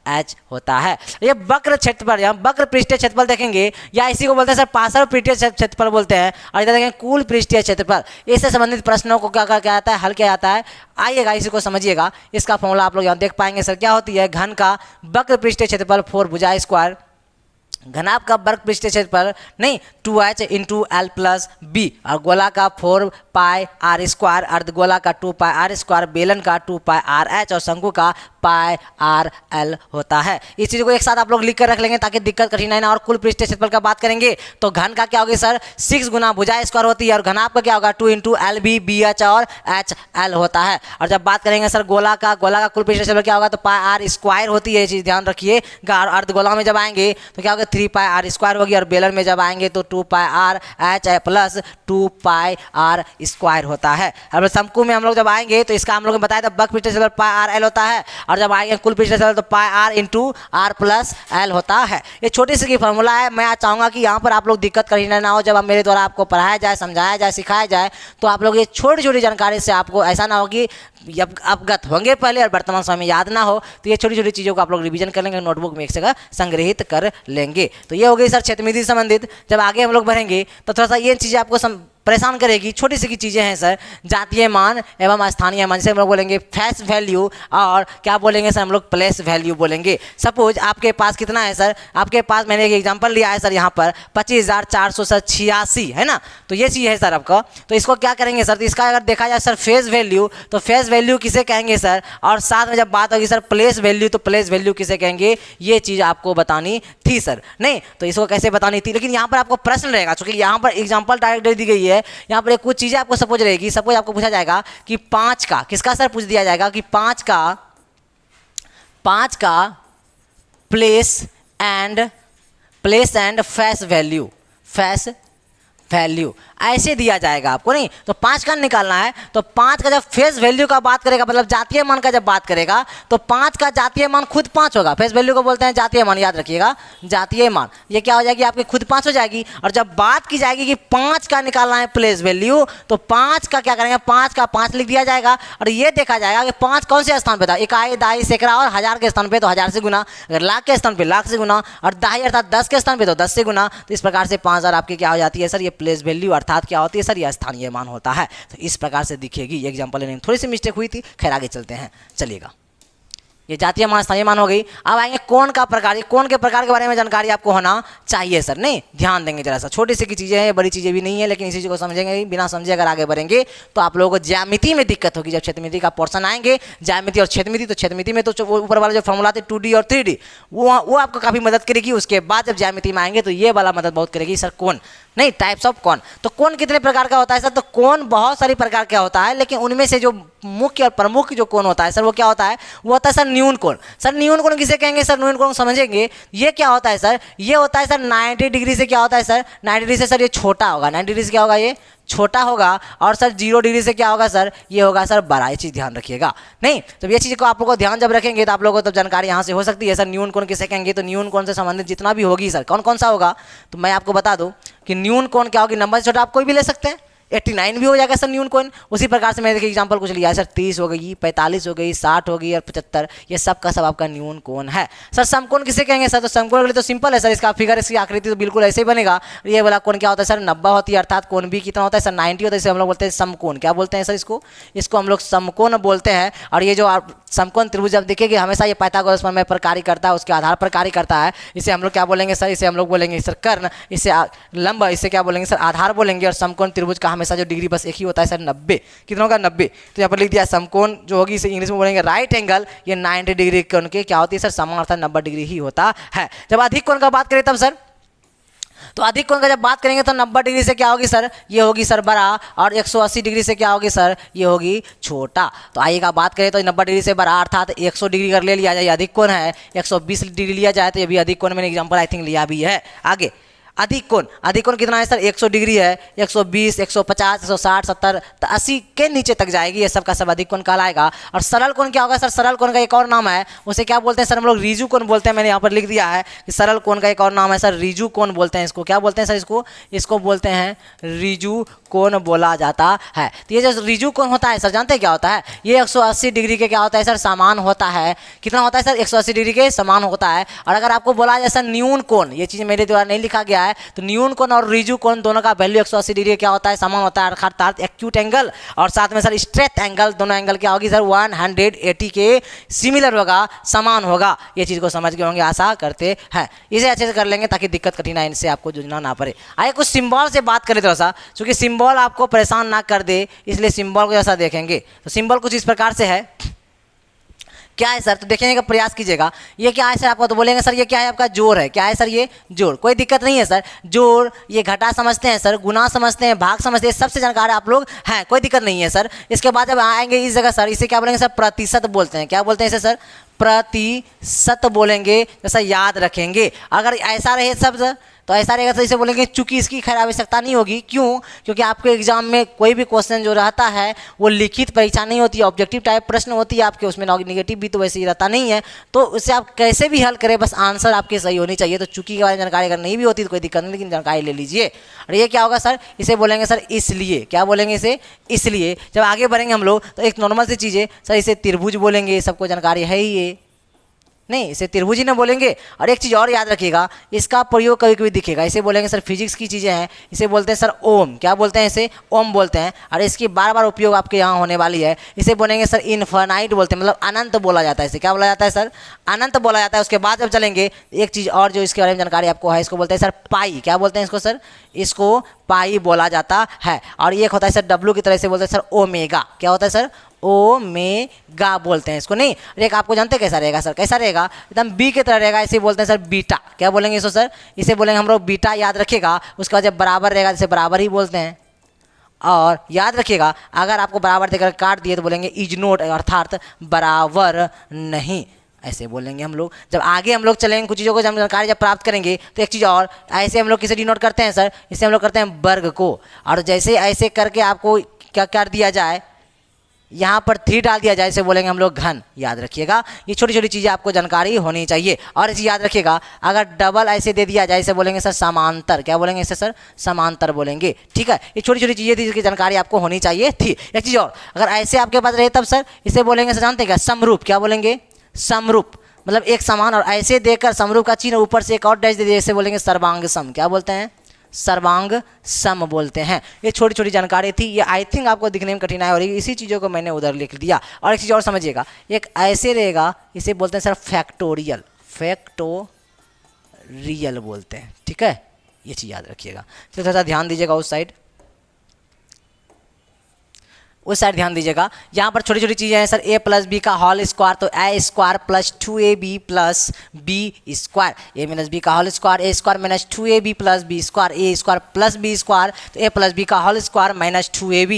H होता है। ये वक्र क्षेत्रफल, हम वक्र पृष्ठीय क्षेत्रफल देखेंगे, या इसी को बोलते हैं सर पार्श्व पृष्ठीय क्षेत्रफल बोलते हैं। और इधर देखेंगे कुल पृष्ठीय क्षेत्रफल। इससे संबंधित प्रश्नों को क्या जाता है? हल किया जाता है। आइएगा इसी को समझिएगा। इसका फॉर्मूला आप लोग यहाँ देख पाएंगे सर। क्या होती है? घन का वक्र पृष्ठीय क्षेत्रफल 4 भुजा स्क्वायर घनाभ का वर्ग पृष्ठीय क्षेत्रफल नहीं 2h into L plus B, और गोला का 4πr², अर्धगोला का 2πr², बेलन का 2πrh और शंकु का πrl होता है। इस चीज़ को एक साथ आप लोग लिख कर रख लेंगे ताकि दिक्कत कठिनाई ना। और कुल पृष्ठीय क्षेत्रफल का बात करेंगे तो घन का क्या होगी सर 6 गुना भुजा स्क्वायर होती है, और घनाभ का क्या होगा 2 into L B B H और एच एल होता है। और जब बात करेंगे सर गोला का कुल पृष्ठीय क्षेत्रफल क्या होगा तो πr² होती है, ये चीज़ ध्यान रखिएगा। और अर्धगोला में जब आएंगे तो क्या होगा 3πr² होगी, और बेलन में जब आएंगे तो 2πrh प्लस 2πr² होता है। अब शंकु में हम लोग जब आएंगे तो इसका हम लोग ने बताया था वर्ग पृष्ठीय क्षेत्रफल πrl होता है, और जब आएंगे कुल पृष्ठीय क्षेत्रफल तो πr into r plus l होता है। ये छोटी सी फॉर्मूला है। मैं चाहूँगा कि यहाँ पर आप लोग दिक्कत कठिनाई ना हो, जब आप मेरे द्वारा आपको पढ़ाया जाए, समझाया जाए, सिखाया जाए, तो आप लोग ये छोटी छोटी जानकारी से आपको ऐसा ना हो कि अवगत होंगे पहले और वर्तमान समय याद ना हो, तो ये छोटी छोटी चीज़ों को आप लोग रिवीजन कर लेंगे, नोटबुक में एक जगह संग्रहित कर लेंगे। तो ये हो गई सर क्षेत्रमिति संबंधित। जब आगे हम लोग बढ़ेंगे तो थोड़ा सा ये चीज़ें आपको परेशान करेगी, छोटी सी की चीज़ें हैं सर, जातीय मान एवं स्थानीय मान, जैसे हम लोग बोलेंगे फेस वैल्यू, और क्या बोलेंगे सर हम लोग प्लेस वैल्यू बोलेंगे। सपोज आपके पास कितना है सर, आपके पास मैंने एक एग्जांपल लिया है सर यहाँ पर 25,486 है ना, तो ये चीज़ है सर आपका। तो इसको क्या करेंगे सर, तो इसका अगर देखा जाए सर फेस वैल्यू, तो फेस वैल्यू किसे कहेंगे सर, और साथ में जब बात होगी सर प्लेस वैल्यू, तो प्लेस वैल्यू किसे कहेंगे, ये चीज़ आपको बतानी थी सर। नहीं तो इसको कैसे बतानी थी, लेकिन यहाँ पर आपको प्रश्न रहेगा, चूँकि यहाँ पर एग्जाम्पल डायरेक्ट दे दी गई है। यहाँ पर कुछ चीजें आपको सपोज रहेगी, सपोज आपको पूछा जाएगा कि 5 का किसका सर पूछ दिया जाएगा कि 5 का प्लेस एंड फेस वैल्यू ऐसे दिया जाएगा आपको। नहीं तो 5 का निकालना है, तो 5 का जब फेस वैल्यू का बात करेगा, मतलब जातीय मान का जब बात करेगा, तो 5 का जातीय मान खुद 5 होगा। फेस वैल्यू को बोलते हैं जातीय मान, याद रखिएगा जातीय मान, ये क्या हो जाएगी आपकी खुद 5 हो जाएगी। और जब बात की जाएगी कि 5 का निकालना है प्लेस वैल्यू, तो 5 का क्या करेंगे, 5 का 5 लिख दिया जाएगा, और ये देखा जाएगा कि 5 कौन से स्थान पे था, इकाई, दहाई, सैकड़ा और हजार के स्थान पे तो 1000 से गुना, अगर लाख के स्थान पे लाख से गुना, और दहाई अर्थात 10 के स्थान पे तो 10 से गुना। तो इस प्रकार से 5000 आपकी क्या हो जाती है सर, ये प्लेस वैल्यू अर्थात क्या होती है सर, यह स्थानीय मान होता है। तो इस प्रकार से दिखेगी। ये एग्जांपल लेने में थोड़ी सी मिस्टेक हुई थी, खैर आगे चलते हैं। चलिएगा, ये जातीय मान स्थानीय मान हो गई। अब आएंगे कोण का प्रकार। कोण के प्रकार के बारे में जानकारी आपको होना चाहिए सर, नहीं ध्यान देंगे जरा सा, छोटी सी की चीज़ें हैं, बड़ी चीज़ें भी नहीं है, लेकिन इसी चीज़ को समझेंगे। बिना समझे अगर आगे बढ़ेंगे तो आप लोगों को ज्यामिति में दिक्कत होगी। जब क्षेत्रमिति का पोर्शन आएंगे, ज्यामिति और क्षेत्रमिति, तो क्षेत्रमिति में तो ऊपर वाला जो फॉर्मूला थे 2D और 3D, वो आपको काफ़ी मदद करेगी। उसके बाद जब ज्यामिति में आएंगे तो ये वाला मदद बहुत करेगी सर, कोण नहीं टाइप्स ऑफ कोण। तो कोण कितने प्रकार का होता है सर, तो कोण बहुत सारी प्रकार का होता है, लेकिन उनमें से जो मुख्य और प्रमुख जो कोण होता है सर, वो क्या होता है, वो होता है सर न्यून कोण। सर न्यून कोण किसे कहेंगे सर, न्यून कोण समझेंगे। ये क्या होता है सर, ये होता है सर 90 डिग्री से क्या होता है सर, 90 डिग्री से सर ये छोटा होगा, 90 डिग्री से क्या होगा, ये छोटा होगा। और सर 0 डिग्री से क्या होगा सर, ये होगा सर बड़ा। ये चीज़ ध्यान रखिएगा। नहीं तो ये चीज़ को आप लोगों को ध्यान जब रखेंगे तो आप लोगों को तब जानकारी यहाँ से हो सकती है। सर न्यून कोण किसे कहेंगे, तो न्यून कोण से संबंधित जितना भी होगी सर, कौन कौन सा होगा, तो मैं आपको बता दूँ कि न्यून कोण क्या होगी, नंबर से छोटा आप कोई भी ले सकते हैं, 89 भी हो जाएगा सर न्यून कोण। उसी प्रकार से मैंने देखिए एग्जांपल कुछ लिया है सर, 30 हो गई, 45 हो गई, 60 हो गई और 75, ये सब का सब आपका न्यून कोण है। सर समकोण किसे कहेंगे सर, तो समकोण के लिए तो सिंपल है सर, इसका फिगर, इसकी आकृति तो बिल्कुल ऐसे ही बनेगा। ये वाला कोण क्या होता है सर, 90 होती है, अर्थात कोण भी कितना होता है सर, 90 होता है। इसे हम लोग बोलते हैं समकोण। क्या बोलते हैं सर इसको हम लोग समकोण बोलते हैं। और ये जो समकोण त्रिभुज जब देखेंगे हमेशा ये पाइथागोरस प्रमेय पर कार्य करता है, उसके आधार पर कार्य करता है। इसे हम लोग क्या बोलेंगे सर, इसे हम लोग बोलेंगे सर कर्ण, इसे लंब, इसे क्या बोलेंगे सर आधार बोलेंगे। और समकोण त्रिभुज का हमेशा जो डिग्री बस एक ही होता है सर 90। कितना होगा 90। तो यहाँ पर लिख दिया समकोण जो होगी इसे इंग्लिश में बोलेंगे राइट एंगल। ये 90 डिग्री कोण के क्या होती है सर, समान अर्थात 90 डिग्री ही होता है। जब अधिक कोण का बात करें तब सर, तो अधिक कोण का जब बात करेंगे तो 90 डिग्री से क्या होगी सर, ये होगी सर बड़ा, और 180 डिग्री से क्या होगी सर, ये होगी छोटा। तो आइएगा बात करें तो 90 डिग्री से बड़ा अर्थात 100 डिग्री कर ले लिया जाए अधिक कोण है, 120 डिग्री लिया जाए तो ये भी अधिक कोण। मैंने एग्जांपल आई थिंक लिया भी है। आगे अधिक कोण कितना है सर, 100 डिग्री है, 120, 150, 160, 70, 80 के नीचे तक जाएगी, ये सब का सब अधिक कोण कहलाएगा। और सरल कोण क्या होगा सर, सरल कोण का एक और नाम है, उसे क्या बोलते हैं सर, हम लोग रिजु कोण बोलते हैं। मैंने यहाँ पर लिख दिया है कि सरल कोण का एक और नाम है सर रिजु कोण बोलते हैं। इसको क्या बोलते हैं सर, इसको बोलते हैं रिजु कोण बोला जाता है। तो ये जो रिजु कोण होता है सर, जानते हैं क्या होता है, ये 180 डिग्री के क्या होता है सर, समान होता है। कितना होता है सर, 180 डिग्री के समान होता है। और अगर आपको बोला जाए सर न्यून कोण, ये चीज़ मेरे द्वारा नहीं लिखा गया क्या है, तो न्यून कोण और रिजु कोण दोनों का वैल्यू 180 डिग्री क्या होता है, समान होता है, अर्थात एक्यूट एंगल और साथ में सर स्ट्रेट एंगल, दोनों एंगल क्या होगी सर 180 के सिमिलर होगा, समान होगा। ये चीज़ को समझ गए होंगे, आशा करते हैं। इसे अच्छे से कर लेंगे ताकि दिक्कत कठिनाई इनसे आपको जूझना ना पड़े। आइए कुछ सिंबल से बात करें थोड़ा सा, क्योंकि सिंबल आपको परेशान ना कर दे, इसलिए सिंबल को जैसा देखेंगे। तो सिंबल कुछ इस प्रकार से है, क्या है सर, तो देखने का प्रयास कीजिएगा। ये क्या है सर, आपको तो बोलेंगे सर ये क्या है, आपका जोड़ है। क्या है सर, ये जोड़, कोई दिक्कत नहीं है सर। जोड़, ये घटा समझते हैं सर, गुना समझते हैं, भाग समझते हैं, सबसे जानकार आप लोग हैं, कोई दिक्कत नहीं है सर। इसके बाद जब आएंगे इस जगह सर, इसे क्या बोलेंगे सर, प्रतिशत बोलते हैं। क्या बोलते हैं इसे सर, प्रतिशत बोलेंगे, जैसा याद रखेंगे। अगर ऐसा रहे शब्द तो ऐसा रहेगा तो इसे बोलेंगे, चूंकि इसकी खैर आवश्यकता नहीं होगी। क्यों? क्योंकि आपके एग्जाम में कोई भी क्वेश्चन जो रहता है वो लिखित परीक्षा नहीं होती है, ऑब्जेक्टिव टाइप प्रश्न होती है आपके, उसमें निगेटिव भी तो वैसे ही रहता नहीं है। तो उससे आप कैसे भी हल करें, बस आंसर आपके सही होनी चाहिए। तो चूंकि के बारे में जानकारी अगर नहीं भी होती तो कोई दिक्कत नहीं, लेकिन जानकारी ले लीजिए। और ये क्या होगा सर, इसे बोलेंगे सर इसलिए। क्या बोलेंगे इसे, इसलिए। जब आगे बढ़ेंगे हम लोग तो एक नॉर्मल सी चीज़ है सर, इसे त्रिभुज बोलेंगे, सबको जानकारी है ही ये, नहीं इसे त्रिभुज ही ना बोलेंगे। और एक चीज़ और याद रखिएगा, इसका प्रयोग कभी कभी दिखेगा, इसे बोलेंगे सर फिजिक्स की चीज़ें हैं, इसे बोलते हैं सर ओम। क्या बोलते हैं इसे, ओम बोलते हैं। और इसकी बार बार उपयोग आपके यहाँ होने वाली है, इसे बोलेंगे सर इनफाइनाइट बोलते हैं, मतलब अनंत बोला जाता है इसे। क्या बोला जाता है सर, अनंत बोला जाता है। उसके बाद जब चलेंगे एक चीज़ और जो इसके बारे में जानकारी आपको है, इसको बोलते हैं सर पाई। क्या बोलते हैं इसको सर, इसको पाई बोला जाता है। और ये होता है सर डब्लू की तरह से बोलते हैं सर ओमेगा। क्या होता है सर, ओमेगा बोलते हैं इसको। नहीं एक आपको जानते कैसा रहेगा सर, कैसा रहेगा, एकदम बी की तरह रहेगा, इसे बोलते हैं सर बीटा। क्या बोलेंगे इसको सर, इसे बोलेंगे हम लोग बीटा, याद रखिएगा। उसके बाद जब बराबर रहेगा जैसे बराबर ही बोलते हैं। और याद रखिएगा अगर आपको बराबर देकर काट दिए तो बोलेंगे इज नोट, अर्थात बराबर नहीं, ऐसे बोलेंगे हम लोग। जब आगे हम लोग चलेंगे कुछ चीज़ों को जब जानकारी जब प्राप्त करेंगे तो एक चीज़ और, ऐसे हम लोग किसे डिनोट करते हैं सर, इसे हम लोग करते हैं वर्ग को। और जैसे ऐसे करके आपको क्या कर दिया जाए, यहाँ पर 3 डाल दिया जाए, इसे बोलेंगे हम लोग घन। याद रखिएगा ये छोटी छोटी चीज़ें आपको जानकारी होनी चाहिए। और इसे याद रखिएगा अगर डबल ऐसे दे दिया जाए, इसे बोलेंगे सर समांतर। क्या बोलेंगे इसे सर, समांतर बोलेंगे। ठीक है, ये छोटी छोटी चीज़ें थी जिसकी जानकारी आपको होनी चाहिए थी। एक चीज़ और, अगर ऐसे आपके पास रहे तब सर इसे बोलेंगे सर, जानते हैं क्या, समरूप। क्या बोलेंगे, समरूप, मतलब एक समान। और ऐसे देकर समरूप का चिन्ह ऊपर से एक और डैश दे दिए, इसे बोलेंगे सर्वांग सम। क्या बोलते हैं, सर्वांग सम बोलते हैं। ये छोटी छोटी जानकारी थी, ये आई थिंक आपको दिखने में कठिनाई हो रही है, इसी चीज़ों को मैंने उधर लिख दिया। और एक चीज़ और समझिएगा, एक ऐसे रहेगा, इसे बोलते हैं सर फैक्टोरियल, फैक्टोरियल बोलते हैं। ठीक है, ये चीज़ याद रखिएगा। तो थोड़ा सा ध्यान दीजिएगा उस साइड ध्यान दीजिएगा। यहाँ पर छोटी छोटी चीज़ें हैं सर, ए प्लस बी का होल स्क्वायर, तो a square plus 2ab plus b square, a minus b का whole square, a square minus 2ab plus b square, a square plus b square, तो ए प्लस बी का whole square minus 2ab,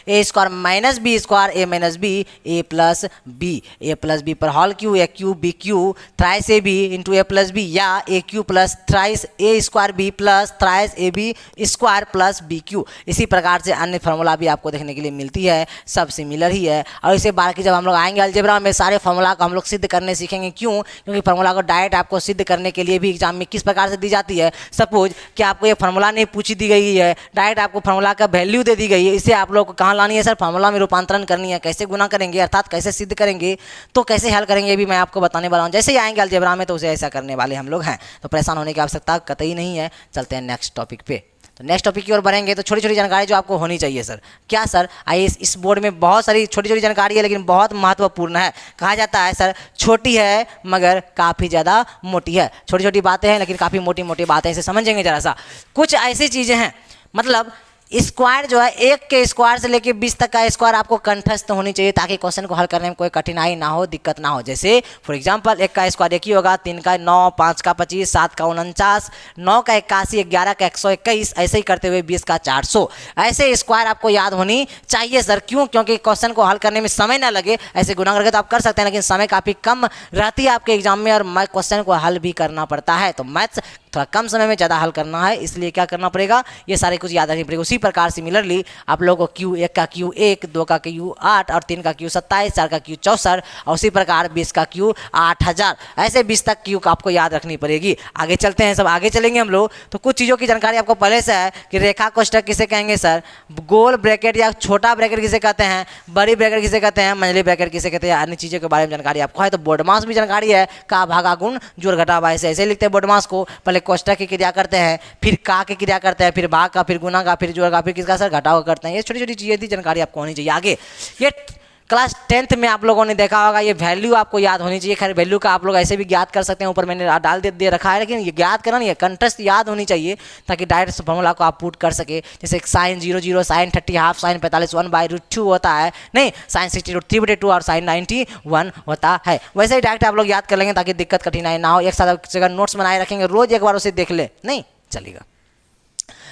a square minus b square, a minus b, a plus b पर whole cube, a cube b cube thrice a b into a plus B, या a cube plus thrice a square b plus thrice a b square plus b cube. इसी प्रकार से अन्य formula भी आपको देखने के लिए मिलती है, सब सिमिलर ही है। और इसे बाकी जब हम लोग आएंगे अलजेब्रा में सारे फार्मूला को हम लोग सिद्ध करने सीखेंगे। क्यों? क्योंकि फार्मूला को डायरेक्ट आपको सिद्ध करने के लिए भी एग्जाम में किस प्रकार से दी जाती है। सपोज कि आपको ये फार्मूला नहीं पूछी दी गई है, डायरेक्ट आपको फार्मूला का वैल्यू दे दी गई है, इसे आप लोग को कहाँ लानी है सर, फार्मूला में रूपांतरण करनी है। कैसे गुना करेंगे, अर्थात कैसे सिद्ध करेंगे, तो कैसे हल करेंगे, ये भी मैं आपको बताने वाला हूँ। जैसे ही आएंगे अलजेब्रा में तो उसे ऐसा करने वाले हम लोग हैं, तो परेशान होने की आवश्यकता कतई नहीं है। चलते हैं नेक्स्ट टॉपिक पे। तो नेक्स्ट टॉपिक की ओर बढ़ेंगे तो छोटी छोटी जानकारी जो आपको होनी चाहिए सर। क्या सर, आइए इस बोर्ड में बहुत सारी छोटी छोटी जानकारी है लेकिन बहुत महत्वपूर्ण है। कहा जाता है सर छोटी है मगर काफ़ी ज़्यादा मोटी है। छोटी छोटी बातें हैं लेकिन काफ़ी मोटी मोटी बातें, इसे समझेंगे जरा सा। कुछ ऐसी चीज़ें हैं, मतलब स्क्वायर जो है, 1 के स्क्वायर से लेके 20 तक का स्क्वायर आपको कंठस्थ होनी चाहिए ताकि क्वेश्चन को हल करने में कोई कठिनाई ना हो, दिक्कत ना हो। जैसे फॉर एग्जांपल 1 का स्क्वायर 1 ही होगा, 3 का 9, 5 का 25, 7 का 49, 9 का 81, 11 का 121, ऐसे ही करते हुए 20 का 400। ऐसे स्क्वायर आपको याद होनी चाहिए सर। क्यों? क्योंकि क्वेश्चन को हल करने में समय ना लगे। ऐसे गुना करके तो आप कर सकते हैं लेकिन समय काफ़ी कम रहती है आपके एग्जाम में और क्वेश्चन को हल भी करना पड़ता है। तो मैथ्स थोड़ा कम समय में ज़्यादा हल करना है, इसलिए क्या करना पड़ेगा, ये सारे कुछ याद रखनी पड़ेगा। उसी प्रकार सिमिलरली आप लोगों को क्यू 1 का क्यू 1, 2 का क्यू 8 और 3 का क्यू 27, 4 का क्यू 64 और उसी प्रकार 20 का क्यू 8000, ऐसे 20 तक क्यू का आपको याद रखनी पड़ेगी। आगे चलते हैं, सब आगे चलेंगे हम लोग तो कुछ चीज़ों की जानकारी आपको पहले से है कि रेखा कोष्ठक किसे कहेंगे सर, गोल ब्रैकेट या छोटा ब्रैकेट किसे कहते हैं, बड़ी ब्रैकेट किसे कहते हैं, मंझली ब्रैकेट किसे कहते हैं, अन्य चीज़ों के बारे में जानकारी आपको है। तो बोर्ड मास भी जानकारी है, का भागा गुण जोड़ घटा, ऐसे ऐसे लिखते हैं बोर्ड मास को। पहले पहले कोष्टक की क्रिया करते हैं, फिर का की क्रिया करते हैं, फिर भाग का, फिर गुना का, फिर जोड़ का, फिर किसका सर घटाव का करते हैं। ये छोटी छोटी चीज़ें थी, जानकारी आपको होनी चाहिए। आगे ये क्लास 10th में आप लोगों ने देखा होगा, ये वैल्यू आपको याद होनी चाहिए। खैर वैल्यू का आप लोग ऐसे भी ज्ञात कर सकते हैं, ऊपर मैंने डाल दे रखा है, लेकिन ये ज्ञात करना नहीं है, कंटेस्ट याद होनी चाहिए ताकि डायरेक्ट फॉर्मूला को आप पुट कर सके। जैसे साइन 00, साइन 30 हाफ, साइन 45 1/√2 होता है, नहीं साइन 60 3/2 और साइन 91 होता है। वैसे ही डायरेक्ट आप लोग याद कर लेंगे ताकि दिक्कत कठिनाई ना हो। एक साथ जगह नोट्स बनाए रखेंगे, रोज एक बार उसे देख ले, नहीं चलेगा।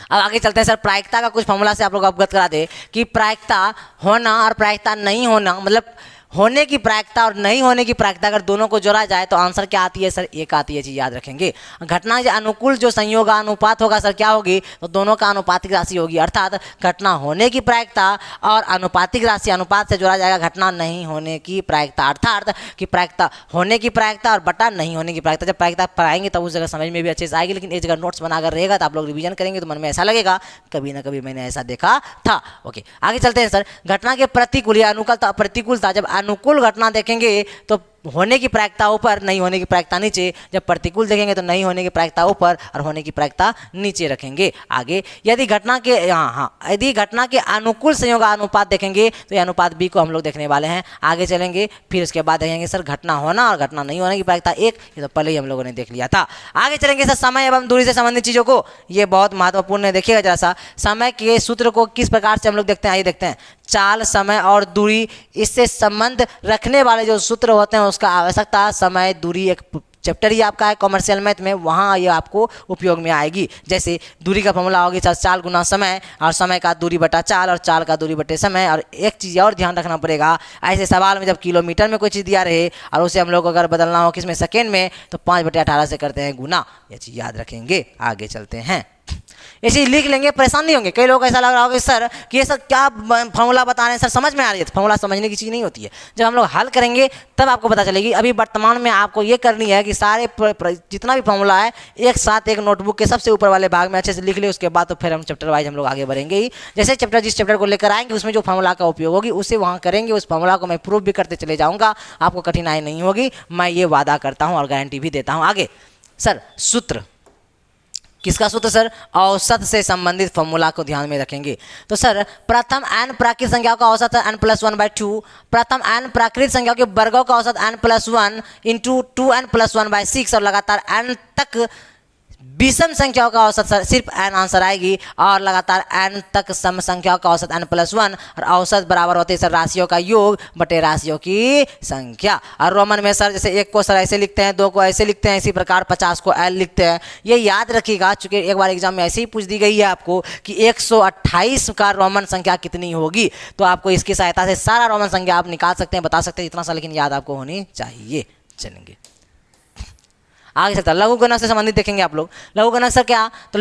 अब आगे चलते हैं सर, प्रायिकता का कुछ फॉर्मूला से आप लोग अवगत करा दे कि प्रायिकता होना और प्रायिकता नहीं होना, मतलब होने की प्रायिकता और नहीं होने की प्रायिकता अगर दोनों को जोड़ा जाए तो आंसर क्या आती है सर, एक आती है, चीज याद रखेंगे। घटना के अनुकूल जो संयोग अनुपात होगा सर क्या होगी, तो दोनों का अनुपातिक राशि होगी, अर्थात घटना होने की प्रायिकता और अनुपातिक राशि अनुपात से जोड़ा जाएगा घटना नहीं होने की प्रायिकता, अर्थात कि प्रायिकता होने की प्रायिकता और बटा नहीं होने की प्रायिकता। जब प्रायिकता पढ़ाएंगे तब उस जगह समझ में भी अच्छे से आएगी, लेकिन एक जगह नोट्स बनाकर रहेगा तो आप लोग रिवीजन करेंगे तो मन में ऐसा लगेगा कभी ना कभी मैंने ऐसा देखा था। ओके आगे चलते हैं सर, घटना के प्रतिकूल या अनुकूलता प्रतिकूलता, जब अनुकूल घटना देखेंगे तो होने की प्रायिकता ऊपर, नहीं होने की प्रायिकता नीचे। जब प्रतिकूल देखेंगे तो नहीं होने की प्रायिकता ऊपर और होने की प्रायिकता नीचे रखेंगे। आगे यदि घटना के यदि घटना के अनुकूल संयोग अनुपात देखेंगे तो ये अनुपात बी को हम लोग देखने वाले हैं। आगे चलेंगे, फिर उसके बाद देखेंगे सर घटना होना और घटना नहीं होने की प्रायिकता एक, ये तो पहले ही हम लोगों ने देख लिया था। आगे चलेंगे सर समय एवं दूरी से संबंधित चीज़ों को, ये बहुत महत्वपूर्ण है। देखिएगा जरा सा, समय के सूत्र को किस प्रकार से हम लोग देखते हैं, आइए देखते हैं। चाल, समय और दूरी, इससे संबंध रखने वाले जो सूत्र होते हैं उसका आवश्यकता, समय दूरी एक चैप्टर ही आपका है कॉमर्शियल मैथ में, वहाँ ये आपको उपयोग में आएगी। जैसे दूरी का फॉर्मूला होगी चाल गुना समय, और समय का दूरी बटा चाल, और चाल का दूरी बटे समय। और एक चीज़ और ध्यान रखना पड़ेगा, ऐसे सवाल में जब किलोमीटर में कोई चीज़ दिया रहे और उसे हम लोग अगर बदलना हो किस में, सेकेंड में, तो 5/18 से करते हैं गुना, ये चीज़ याद रखेंगे। आगे चलते हैं, ये चीज़ लिख लेंगे, परेशान नहीं होंगे। कई लोग ऐसा लग रहा होगा सर कि ये सर क्या फॉर्मूला बता रहे हैं सर, समझ में आ रही है। फॉर्मूला समझने की चीज़ नहीं होती है, जब हम लोग हल करेंगे तब आपको पता चलेगी। अभी वर्तमान में आपको ये करनी है कि सारे जितना भी फॉर्मूला है एक साथ एक नोटबुक के सबसे ऊपर वाले भाग में अच्छे से लिख ले, उसके बाद तो फिर हम चैप्टर वाइज हम लोग आगे बढ़ेंगे ही। जैसे चैप्टर जिस चैप्टर को लेकर आएंगे उसमें जो फॉर्मूला का उपयोग होगी उसे वहाँ करेंगे, उस फॉर्मूला को मैं प्रूफ भी करते चले जाऊँगा, आपको कठिनाई नहीं होगी, मैं ये वादा करता हूँ और गारंटी भी देता हूँ। आगे सर सूत्र, किसका सूत्र सर, औसत से संबंधित फॉर्मूला को ध्यान में रखेंगे। तो सर प्रथम n प्राकृत संख्याओं का औसत है n+1/2, प्रथम n प्राकृत संख्याओं के वर्गों का औसत n+1 × 2n+1/6, और लगातार n तक विषम संख्याओं का औसत सर सिर्फ n आंसर आएगी, और लगातार n तक सम संख्याओं का औसत n+1, और औसत बराबर होते हैं सर राशियों का योग बटे राशियों की संख्या। और रोमन में सर जैसे 1 को सर ऐसे लिखते हैं, 2 को ऐसे लिखते हैं, इसी प्रकार 50 को L लिखते हैं। ये याद रखिएगा, चूंकि एक बार एग्जाम में ऐसे ही पूछ दी गई है आपको कि 128 का रोमन संख्या कितनी होगी, तो आपको इसकी सहायता से सारा रोमन संख्या आप निकाल सकते हैं, बता सकते हैं, इतना सा लेकिन याद आपको होनी चाहिए। चलेंगे आगे चलता है, लघु गणक से संबंधित देखेंगे आप लोग। लघु गणक सर क्या, तो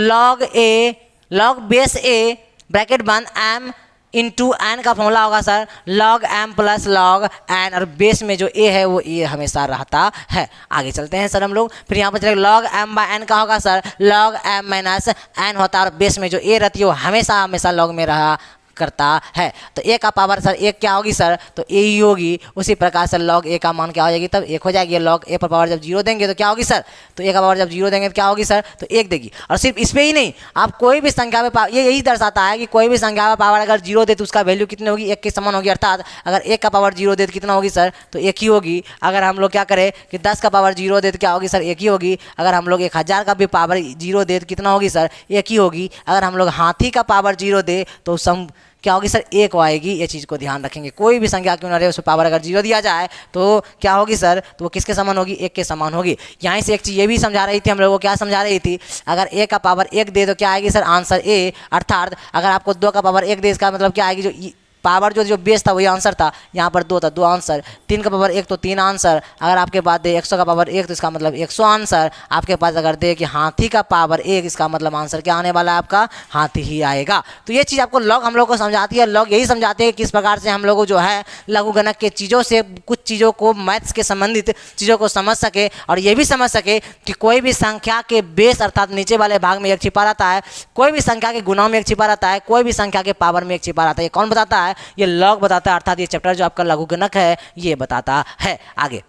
लॉग बेस ए ब्रैकेट बंद m इंटू एन का फॉर्मूला होगा sir log m plus log n, और बेस में जो a है वो a हमेशा रहता है। आगे चलते हैं सर हम लोग, फिर यहाँ पर चलेगा log m/n का होगा sir log m minus n होता है, और बेस में जो a रहती है वो हमेशा log में रहा करता है। तो a का पावर सर एक क्या होगी सर, तो a ही होगी। उसी प्रकार से log a का मान क्या हो जाएगी, तब 1 हो जाएगी। log a पर पावर जब 0 देंगे तो क्या होगी सर, तो a का पावर जब 0 देंगे तो क्या होगी सर, तो 1 देगी। और सिर्फ इस पे ही नहीं, आप कोई भी संख्या में पावर, ये यही दर्शाता है कि कोई भी संख्या में पावर अगर 0 दे तो उसका वैल्यू कितनी होगी, 1 के समान होगी। अर्थात अगर 1 का पावर 0 दे तो कितना होगी सर, तो 1 ही होगी। अगर हम लोग क्या करें कि 10 का पावर 0 दे तो क्या होगी सर, 1 ही होगी। अगर हम लोग 1000 का भी पावर 0 दे तो कितना होगी सर, 1 ही होगी। अगर हम लोग हाथी का पावर 0 दे तो सम क्या होगी सर, 1 आएगी। ये चीज़ को ध्यान रखेंगे, कोई भी संख्या क्यों ना रहे उसमें पावर अगर 0 दिया जाए तो क्या होगी सर, तो वो किसके समान होगी, 1 के समान होगी। यहाँ से एक चीज़ ये भी समझा रही थी हम लोगों को, क्या समझा रही थी, अगर a का पावर 1 दे तो क्या आएगी सर, आंसर a। अर्थात अगर आपको 2 का पावर 1 दे, इसका मतलब क्या आएगी, जो पावर जो बेस था वही आंसर था, यहाँ पर 2 था 2 आंसर। 3 का पावर 1 तो 3 आंसर। अगर आपके पास दे 100 का पावर 1 तो इसका मतलब 100 आंसर। आपके पास अगर दे कि हाथी का पावर 1, इसका मतलब आंसर क्या आने वाला है आपका, हाथी ही आएगा। तो ये चीज़ आपको लॉग हम लोग को समझाती है। लॉग यही समझाते हैं किस प्रकार से हम लोग जो है लघु गणक के चीज़ों से कुछ चीज़ों को, मैथ्स के संबंधित चीज़ों को समझ सके, और ये भी समझ सके कि कोई भी संख्या के बेस अर्थात नीचे वाले भाग में 1 छिपा रहता है, कोई भी संख्या के गुणा में 1 छिपा रहता है, कोई भी संख्या के पावर में 1 छिपा रहता है। ये कौन बताता है, ये लॉग बताता है। अर्थात ये चैप्टर जो आपका लघु गणक है ये बताता है। आगे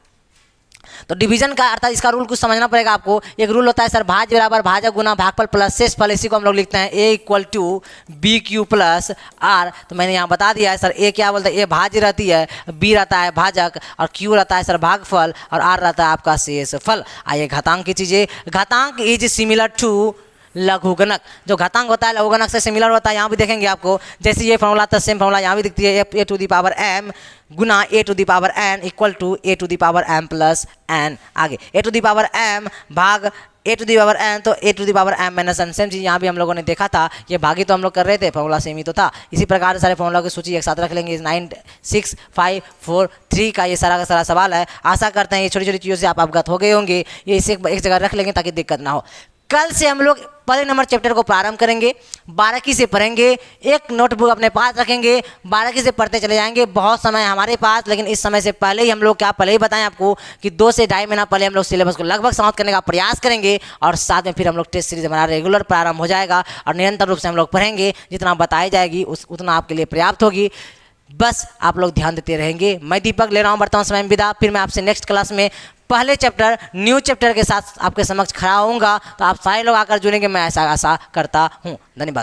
तो डिवीजन का अर्थात इसका रूल कुछ समझना पड़ेगा आपको। एक रूल होता है सर, भाज्य बराबर भाजक गुना भागफल प्लस शेषफल, इसी को हम लोग लिखते हैं a equal to b q plus r. तो मैंने यहाँ बता दिया है सर, ए क्या बोलते हैं, ए भाज्य रहती है, बी रहता है भाजक, और क्यू रहता है सर भागफल, और आर रहता है आपका शेषफल। आइए घातांक की चीज़ें, घातांक इज सिमिलर टू लघुगणक। जो घातांक होता है लघुगणक से सिमिलर होता है। यहाँ भी देखेंगे आपको, जैसे ये फॉर्मूला था सेम फॉर्मूला यहाँ भी दिखती है, a to the power m गुना a to the power n equal to a to the power m plus n. आगे a to the power m भाग a to the power n, तो a to the power m minus n. Same चीज़ यहाँ भी हम लोगों ने देखा था, ये भागी तो हम लोग कर रहे थे, फॉर्मूला सेम ही तो था। इसी प्रकार से सारे फॉर्मूला की सूची एक साथ रख लेंगे। 9 6 5 4 3 का ये सारा का सारा सवाल है। आशा करते हैं ये छोटी छोटी चीज़ों से आप अवगत हो गए होंगे। ये इसे एक जगह रख लेंगे ताकि दिक्कत ना हो। कल से हम लोग पहले नंबर चैप्टर को प्रारंभ करेंगे, 12 से पढ़ेंगे। एक नोटबुक अपने पास रखेंगे, 12 से पढ़ते चले जाएंगे। बहुत समय हमारे पास, लेकिन इस समय से पहले ही हम लोग क्या पहले ही बताएं आपको कि 2 से ढाई महीना पहले हम लोग सिलेबस को लगभग समाप्त करने का प्रयास करेंगे, और साथ में फिर हम लोग टेस्ट सीरीज हमारा रेगुलर प्रारंभ हो जाएगा, और निरंतर रूप से हम लोग पढ़ेंगे। जितना बताई जाएगी उतना आपके लिए पर्याप्त होगी। बस आप लोग ध्यान देते रहेंगे। मैं दीपक ले रहा हूँ वर्तमान समय में विदा। फिर मैं आपसे नेक्स्ट क्लास में पहले चैप्टर न्यू चैप्टर के साथ आपके समक्ष खड़ा होऊंगा। तो आप सारे लोग आकर जुड़ेंगे, मैं ऐसा आशा करता हूँ। धन्यवाद।